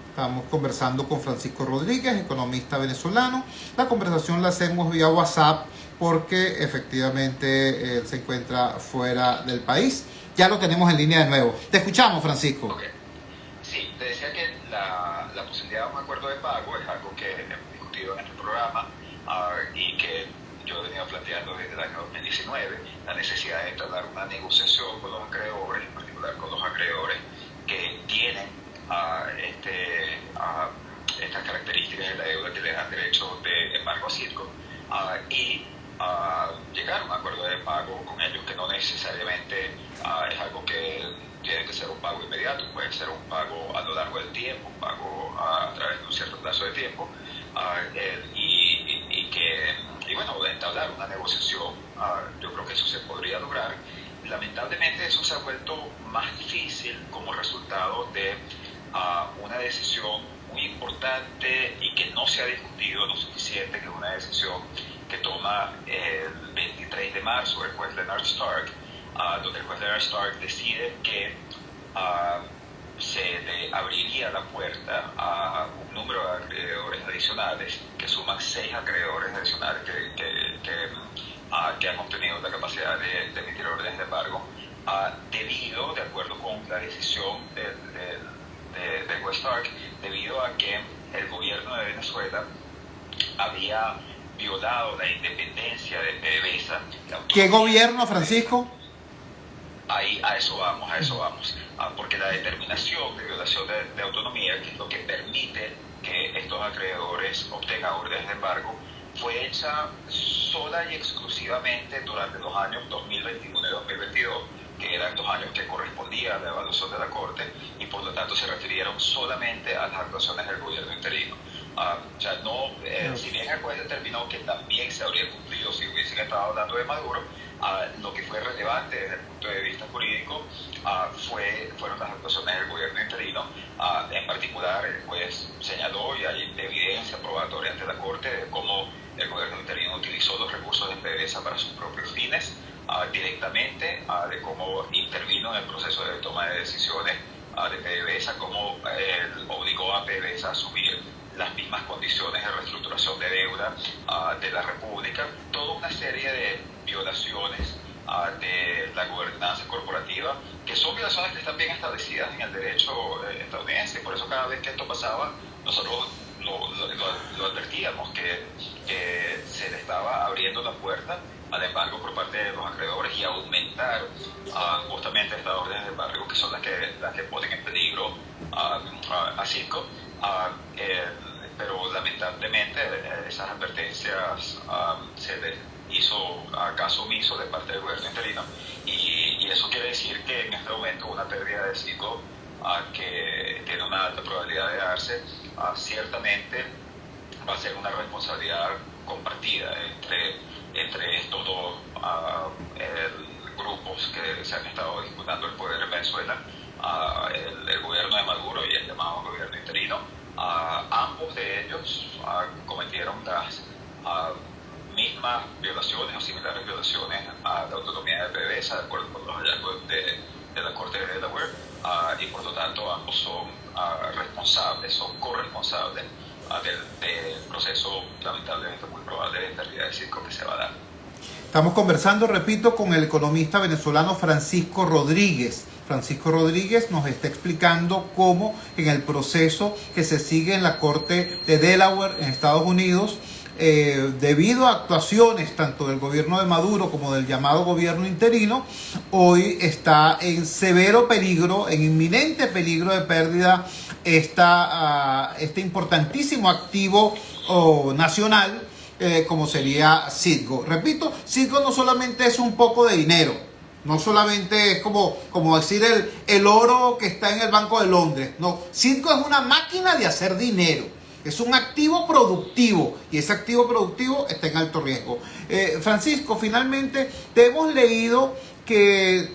Estamos conversando con Francisco Rodríguez, economista venezolano. La conversación la hacemos vía WhatsApp porque efectivamente él se encuentra fuera del país. Ya lo tenemos en línea de nuevo. Te escuchamos, Francisco. Okay. Sí, te decía que la posibilidad de un acuerdo de pago es algo que hemos discutido en este programa y que yo he venido planteando desde el año 2019, la necesidad de entablar una negociación con los acreedores, en particular con los acreedores que tienen estas características de la deuda que les dan derecho de embargo a circo y llegar a un acuerdo de pago con ellos, que no necesariamente es algo que tiene que ser un pago inmediato, puede ser un pago a lo largo del tiempo, un pago a través de un cierto plazo de tiempo, y bueno, entablar una negociación. Yo creo que eso se podría lograr. Lamentablemente eso se ha vuelto más difícil como resultado de una decisión muy importante y que no se ha discutido lo suficiente, que es una decisión que toma el 23 de marzo el juez Leonard Stark, donde el juez Leonard Stark decide que se le abriría la puerta a un número de acreedores adicionales, que suman 6 acreedores adicionales que han obtenido la capacidad de emitir órdenes de embargo, debido, de acuerdo con la decisión del juez Stark, debido a que el gobierno de Venezuela había violado la independencia de PDVSA. ¿Qué gobierno, Francisco? A eso vamos. Porque la determinación de violación de autonomía, que es lo que permite que estos acreedores obtengan órdenes de embargo, fue hecha sola y exclusivamente durante los años 2021 y 2022, que eran 2 años que correspondían a la evaluación de la Corte y por lo tanto se refirieron solamente a las actuaciones del gobierno interino. Si bien el juez determinó que también se habría cumplido si hubiesen estado hablando de Maduro, lo que fue relevante desde el punto de vista jurídico fueron las actuaciones del gobierno interino. En particular, el juez señaló, y hay evidencia probatoria ante la Corte, de cómo el gobierno interino utilizó los recursos de PDVSA para sus propios fines directamente, de cómo intervino en el proceso de toma de decisiones de PDVSA, como obligó a PDVSA a asumir las mismas condiciones de reestructuración de deuda de la República, toda una serie de violaciones de la gobernanza corporativa, que son violaciones que están bien establecidas en el derecho estadounidense. Por eso cada vez que esto pasaba, nosotros lo advertíamos, que se le estaba abriendo la puerta al embargo por parte de los acreedores y a aumentar justamente estas órdenes de embargo, que son las que ponen en peligro a Citgo. Pero lamentablemente esas advertencias se les hizo caso omiso de parte del gobierno interino, y eso quiere decir que en este momento una pérdida de Citgo que tiene una alta probabilidad de darse, ciertamente va a ser una responsabilidad compartida entre estos dos grupos que se han estado disputando el poder en Venezuela, el gobierno de Maduro y el llamado gobierno interino. Ambos de ellos cometieron las mismas violaciones o similares violaciones a la autonomía de PDVSA, de acuerdo con los hallazgos de la Corte de Delaware, y por lo tanto ambos son responsables, son corresponsables del proceso lamentablemente muy probable de pérdida de Citgo que se va a dar. Estamos conversando, repito, con el economista venezolano Francisco Rodríguez. Francisco Rodríguez nos está explicando cómo en el proceso que se sigue en la Corte de Delaware en Estados Unidos, debido a actuaciones tanto del gobierno de Maduro como del llamado gobierno interino, hoy está en severo peligro, en inminente peligro de pérdida este importantísimo activo nacional, como sería Citgo. Repito, Citgo no solamente es un poco de dinero, no solamente es como decir el oro que está en el Banco de Londres. No, Citgo es una máquina de hacer dinero. Es un activo productivo, y ese activo productivo está en alto riesgo. Francisco, finalmente te hemos leído que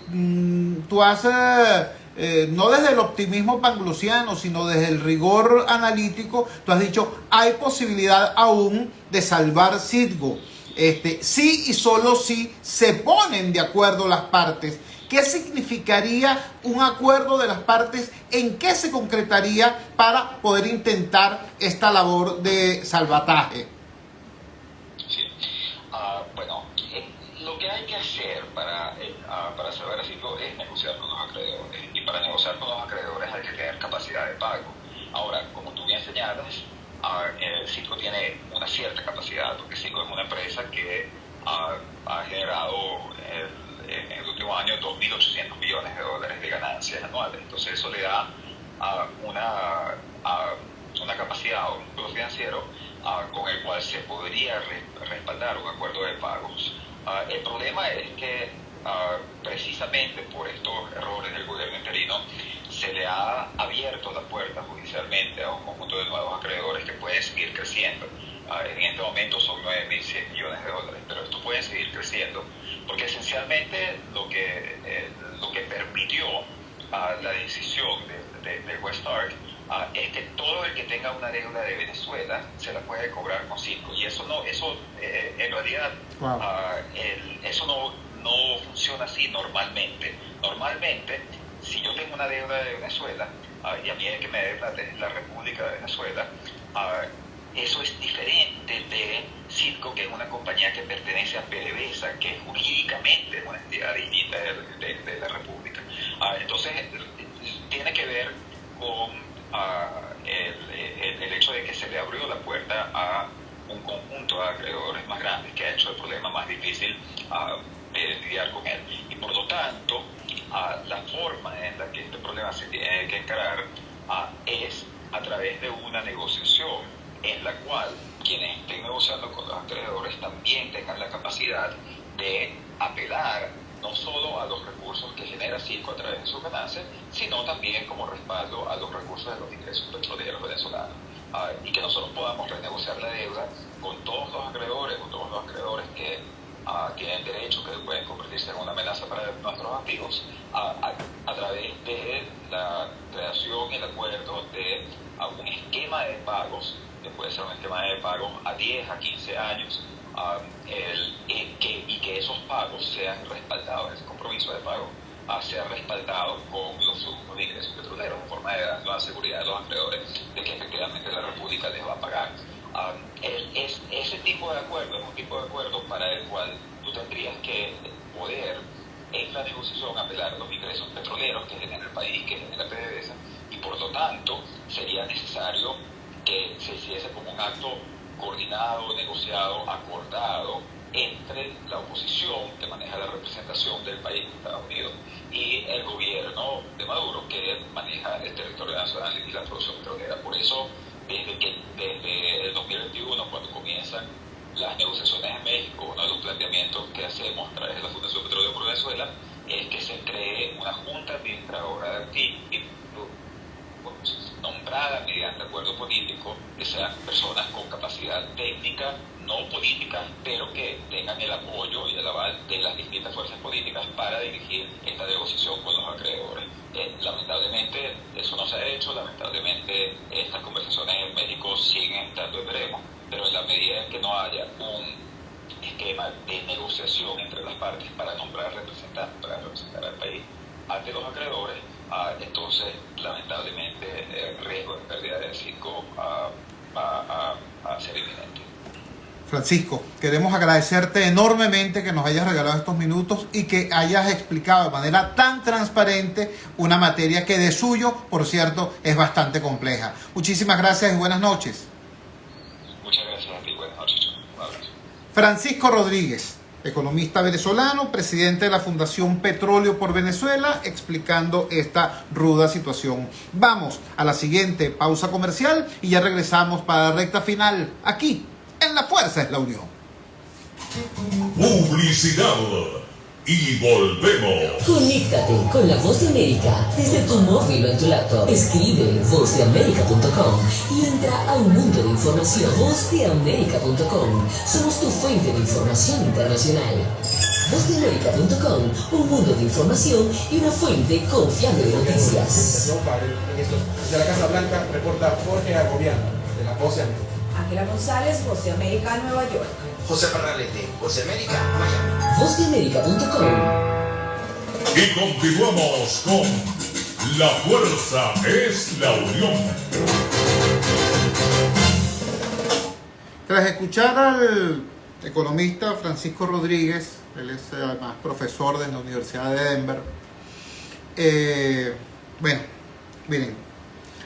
tú has, no desde el optimismo panglossiano, sino desde el rigor analítico, tú has dicho, hay posibilidad aún de salvar Citgo. Sí y solo si se ponen de acuerdo las partes. ¿Qué significaría un acuerdo de las partes? ¿En qué se concretaría para poder intentar esta labor de salvataje? Sí. Bueno, lo que hay que hacer para salvar a Citgo es negociar con los acreedores. Y para negociar con los acreedores hay que tener capacidad de pago. Ahora, como tú bien señalas, Citgo tiene una cierta capacidad, porque Citgo es una empresa que ha generado en el último año 2.800 millones de dólares de ganancias anuales. Entonces eso le da una capacidad, un flujo financiero con el cual se podría respaldar un acuerdo de pagos. El problema es que precisamente por estos errores del gobierno interino se le ha abierto la puerta judicialmente a un conjunto de nuevos acreedores que pueden seguir creciendo. En este momento son 9.100 millones de dólares, pero esto puede seguir creciendo porque esencialmente lo que permitió la decisión de West Ark es que todo el que tenga una deuda de Venezuela se la puede cobrar con Citgo, y eso en realidad eso no funciona así normalmente. Normalmente, si yo tengo una deuda de Venezuela y a mí el que me debe la República de Venezuela, eso es diferente de Citgo, que es una compañía que pertenece a PDVSA, que jurídicamente es una entidad distinta de la República. Entonces, tiene que ver con el hecho de que se le abrió la puerta a un conjunto de acreedores más grandes, que ha hecho el problema más difícil de lidiar con él. Y por lo tanto, la forma en la que este problema se tiene que encarar es a través de una negociación en la cual quienes estén negociando con los acreedores también tengan la capacidad de apelar no solo a los recursos que genera Citgo a través de sus ganancias, sino también como respaldo a los recursos de los ingresos petroleros venezolanos, y que nosotros podamos renegociar la deuda con todos los acreedores que tienen derecho, que pueden convertirse en una amenaza para nuestros activos, a través de la creación y el acuerdo de un esquema de pagos, que puede ser un esquema de pagos a 10, a 15 años, y que esos pagos sean respaldados, ese compromiso de pago a ser respaldado con los flujos de ingresos petroleros, en forma de dar la seguridad de los acreedores de que efectivamente la República les va a pagar. Ese tipo de acuerdo es un tipo de acuerdo para el cual tú tendrías que poder en la negociación apelar a los ingresos petroleros que genera el país, que genera PDVSA, y por lo tanto sería necesario que se hiciese como un acto coordinado, negociado, acordado entre la oposición que maneja la representación del país en Estados Unidos y el gobierno de Maduro que maneja el territorio nacional y la producción petrolera. Por eso, desde el 2021, cuando comienzan las negociaciones en México, uno de los planteamientos que hacemos a través de la Fundación Petróleo por Venezuela es que se cree una junta administradora de activos nombrada mediante acuerdo político, que sean personas con capacidad técnica, no política, pero que tengan el apoyo y el aval de las distintas fuerzas políticas para dirigir esta negociación con los acreedores. Lamentablemente eso no se ha hecho, lamentablemente estas conversaciones en México siguen estando en veremos, pero en la medida en que no haya un esquema de negociación entre las partes para nombrar representantes, para representar al país ante los acreedores, entonces lamentablemente el riesgo de pérdida del circo va a ser inminente. Francisco, queremos agradecerte enormemente que nos hayas regalado estos minutos y que hayas explicado de manera tan transparente una materia que de suyo, por cierto, es bastante compleja. Muchísimas gracias y buenas noches. Muchas gracias a ti, buenas noches. Un abrazo. Francisco Rodríguez, economista venezolano, presidente de la Fundación Petróleo por Venezuela, explicando esta ruda situación. Vamos a la siguiente pausa comercial y ya regresamos para la recta final aquí en La Fuerza es la Unión. Publicidad y volvemos. Conéctate con La Voz de América desde tu móvil o en tu laptop. Escribe vozdeamerica.com y entra a un mundo de información. Vozdeamerica.com. Somos tu fuente de información internacional. Vozdeamerica.com, un mundo de información y una fuente confiable de noticias. Desde la Casa Blanca reporta Jorge Agobiano, de La Voz de América. Ángela González, Voz de América, Nueva York. José Parralete, Voz de América, Miami. Vozdeamerica.com. Y continuamos con La Fuerza es la Unión. Tras escuchar al economista Francisco Rodríguez, él es además profesor de la Universidad de Denver, bueno, miren,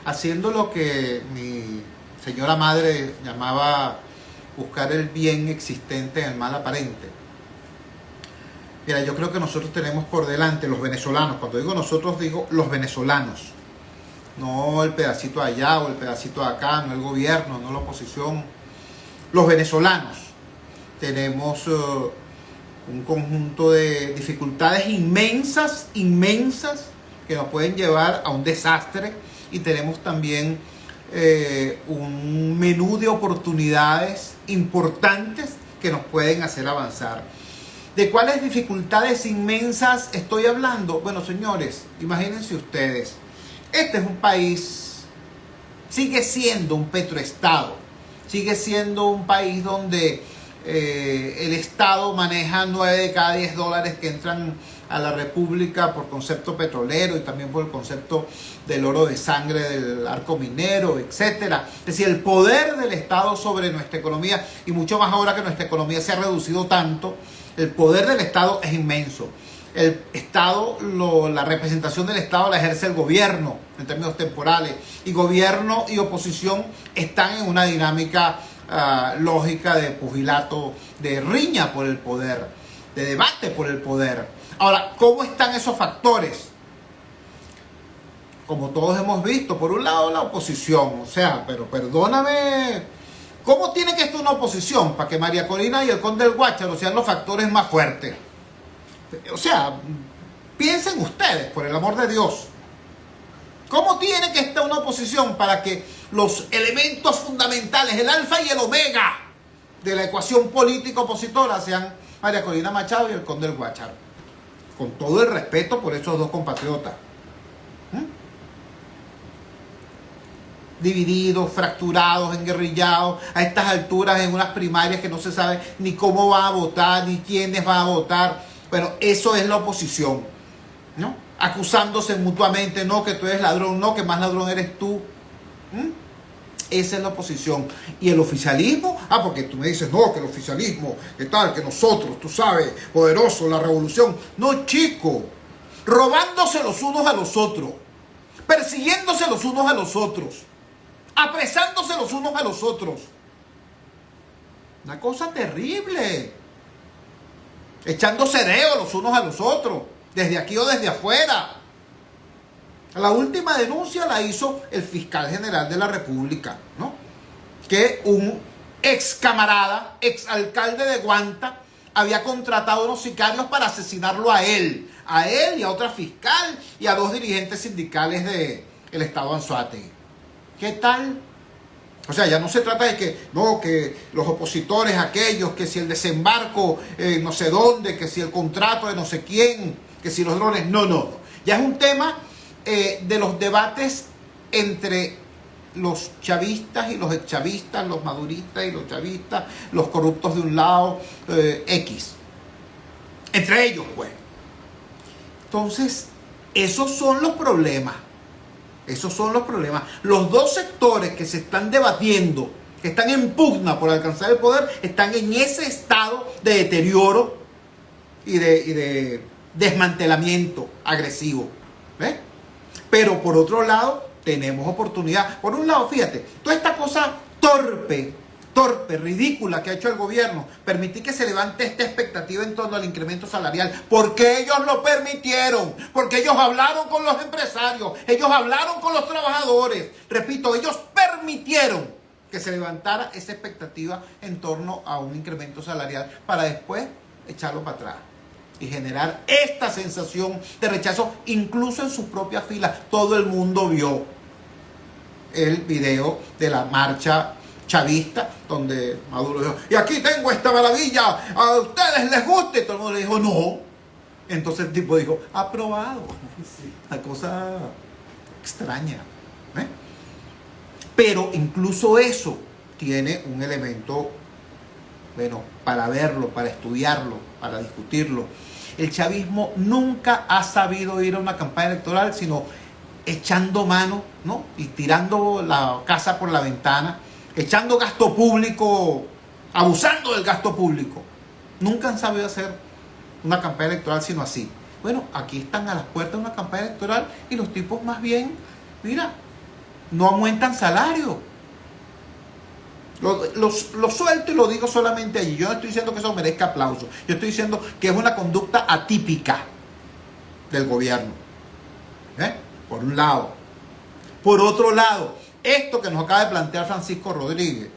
haciendo lo que mi señora madre llamaba buscar el bien existente en el mal aparente. Mira, yo creo que nosotros tenemos por delante, los venezolanos, cuando digo nosotros digo los venezolanos, no el pedacito de allá o el pedacito de acá, no el gobierno, no la oposición, los venezolanos tenemos un conjunto de dificultades inmensas que nos pueden llevar a un desastre, y tenemos también un menú de oportunidades importantes que nos pueden hacer avanzar. ¿De cuáles dificultades inmensas estoy hablando? Bueno, señores, imagínense ustedes, este es un país, sigue siendo un petroestado, sigue siendo un país donde el Estado maneja 9 de cada 10 dólares que entran a la República por concepto petrolero y también por el concepto del oro de sangre del arco minero, etcétera. Es decir, el poder del Estado sobre nuestra economía, y mucho más ahora que nuestra economía se ha reducido tanto, el poder del Estado es inmenso. El Estado, la representación del Estado la ejerce el gobierno en términos temporales, y gobierno y oposición están en una dinámica lógica de pugilato, de riña por el poder, de debate por el poder. Ahora, ¿cómo están esos factores? Como todos hemos visto, por un lado la oposición, o sea, pero perdóname, ¿cómo tiene que estar una oposición para que María Corina y el Conde del Guácharo sean los factores más fuertes? O sea, piensen ustedes, por el amor de Dios, ¿cómo tiene que estar una oposición para que los elementos fundamentales, el alfa y el omega de la ecuación política opositora, sean María Corina Machado y el Conde del Guácharo? Con todo el respeto por esos dos compatriotas. Divididos, fracturados, enguerrillados, a estas alturas en unas primarias que no se sabe ni cómo van a votar, ni quiénes van a votar. Bueno, eso es la oposición. ¿no? Acusándose mutuamente, no, que tú eres ladrón, no, que más ladrón eres tú. Esa es la oposición. Y el oficialismo, porque tú me dices, no, que el oficialismo, que tal, que nosotros, tú sabes, poderoso, la revolución. No, chico, robándose los unos a los otros, persiguiéndose los unos a los otros, apresándose los unos a los otros. Una cosa terrible. Echándose dedos los unos a los otros, desde aquí o desde afuera. La última denuncia la hizo el fiscal general de la República, ¿no? Que un ex camarada, ex alcalde de Guanta, había contratado a unos sicarios para asesinarlo a él y a otra fiscal y a 2 dirigentes sindicales del estado Anzoátegui. ¿Qué tal? O sea, ya no se trata de que, no, que los opositores, aquellos, que si el desembarco no sé dónde, que si el contrato de no sé quién, que si los drones, no. Ya es un tema de los debates entre los chavistas y los exchavistas, los maduristas y los chavistas, los corruptos de un lado, X. Entre ellos, pues. Entonces, esos son los problemas. Esos son los problemas. Los dos sectores que se están debatiendo, que están en pugna por alcanzar el poder, están en ese estado de deterioro y de desmantelamiento agresivo. ¿Ves? Pero por otro lado, tenemos oportunidad. Por un lado, fíjate, toda esta cosa torpe, ridícula que ha hecho el gobierno, permitir que se levante esta expectativa en torno al incremento salarial, porque ellos lo permitieron, porque ellos hablaron con los empresarios, ellos hablaron con los trabajadores, repito, ellos permitieron que se levantara esa expectativa en torno a un incremento salarial para después echarlo para atrás y generar esta sensación de rechazo incluso en sus propias filas. Todo el mundo vio el video de la marcha chavista, donde Maduro dijo, y aquí tengo esta maravilla, a ustedes les gusta, y todo el mundo le dijo no. Entonces el tipo dijo, aprobado. Una cosa extraña, ¿eh? Pero incluso eso tiene un elemento, bueno, para verlo, para estudiarlo, para discutirlo. El chavismo nunca ha sabido ir a una campaña electoral sino echando mano, ¿no? Y tirando la casa por la ventana, echando gasto público, abusando del gasto público. Nunca han sabido hacer una campaña electoral sino así. Bueno, aquí están a las puertas de una campaña electoral y los tipos más bien, mira, no aumentan salario. Lo suelto y lo digo solamente allí. Yo no estoy diciendo que eso merezca aplauso. Yo estoy diciendo que es una conducta atípica del gobierno. Por un lado. Por otro lado, esto que nos acaba de plantear Francisco Rodríguez,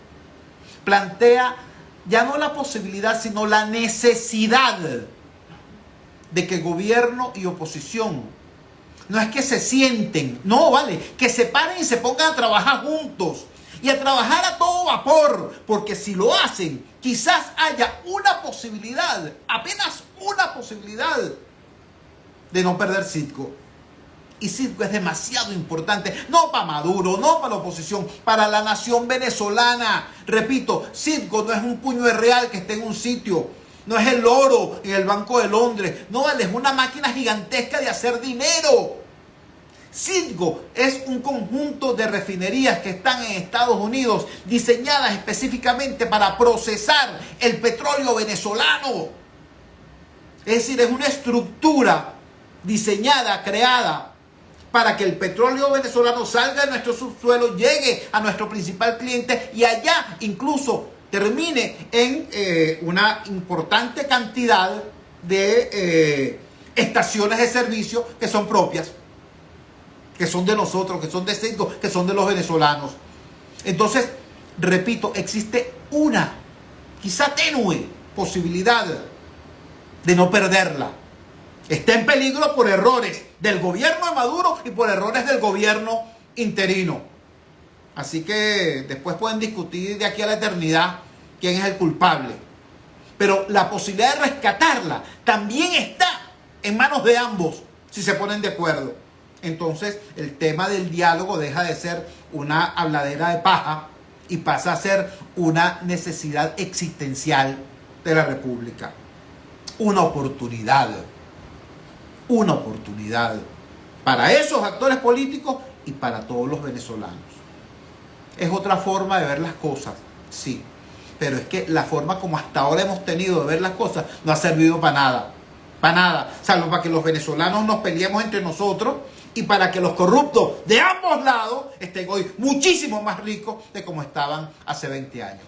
plantea ya no la posibilidad, sino la necesidad de que gobierno y oposición, no es que se sienten, no, vale, que se paren y se pongan a trabajar juntos y a trabajar a todo vapor, porque si lo hacen, quizás haya una posibilidad, apenas una posibilidad de no perder Citgo. Y Citgo es demasiado importante, no para Maduro, no para la oposición, para la nación venezolana. Repito, Citgo no es un puño de real que esté en un sitio, no es el oro en el Banco de Londres, no, es una máquina gigantesca de hacer dinero. Citgo es un conjunto de refinerías que están en Estados Unidos, diseñadas específicamente para procesar el petróleo venezolano. Es decir, es una estructura diseñada, creada, para que el petróleo venezolano salga de nuestro subsuelo, llegue a nuestro principal cliente y allá incluso termine en una importante cantidad de estaciones de servicio que son propias, que son de nosotros, que son de Citgo, que son de los venezolanos. Entonces, repito, existe una, quizá tenue, posibilidad de no perderla. Está en peligro por errores del gobierno de Maduro y por errores del gobierno interino. Así que después pueden discutir de aquí a la eternidad quién es el culpable. Pero la posibilidad de rescatarla también está en manos de ambos, si se ponen de acuerdo. Entonces el tema del diálogo deja de ser una habladera de paja y pasa a ser una necesidad existencial de la República. Una oportunidad. una oportunidad para esos actores políticos y para todos los venezolanos. Es otra forma de ver las cosas, sí, pero es que la forma como hasta ahora hemos tenido de ver las cosas no ha servido para nada, salvo para que los venezolanos nos peleemos entre nosotros y para que los corruptos de ambos lados estén hoy muchísimo más ricos de como estaban hace 20 años.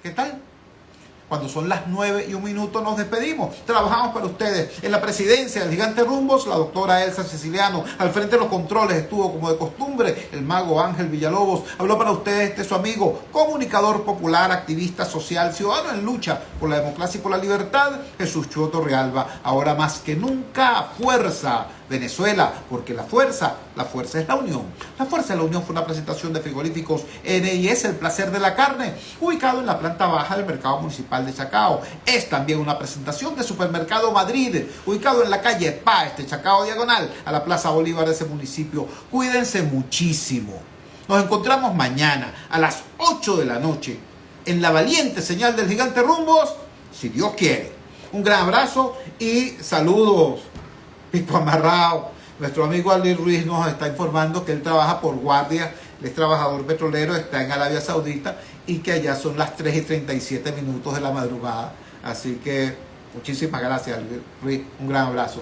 ¿Qué tal? Cuando son las 9:01 nos despedimos. Trabajamos para ustedes en la presidencia del Gigante Rumbos, la doctora Elsa Siciliano. Al frente de los controles estuvo, como de costumbre, el mago Ángel Villalobos. Habló para ustedes su amigo, comunicador popular, activista social, ciudadano en lucha por la democracia y por la libertad, Jesús Chuo Torrealba. Ahora más que nunca, fuerza Venezuela, porque la fuerza es la unión. La fuerza de la unión fue una presentación de Frigoríficos NIS, el placer de la carne, ubicado en la planta baja del mercado municipal de Chacao. Es también una presentación de Supermercado Madrid, ubicado en la calle Pá, Chacao diagonal, a la Plaza Bolívar de ese municipio. Cuídense muchísimo. Nos encontramos mañana a las 8 de la noche en la valiente señal del Gigante Rumbos, si Dios quiere. Un gran abrazo y saludos. Pico amarrado. Nuestro amigo Ali Ruiz nos está informando que él trabaja por guardia, él es trabajador petrolero, está en Arabia Saudita y que allá son las 3:37 de la madrugada. Así que muchísimas gracias, Ali Ruiz, un gran abrazo.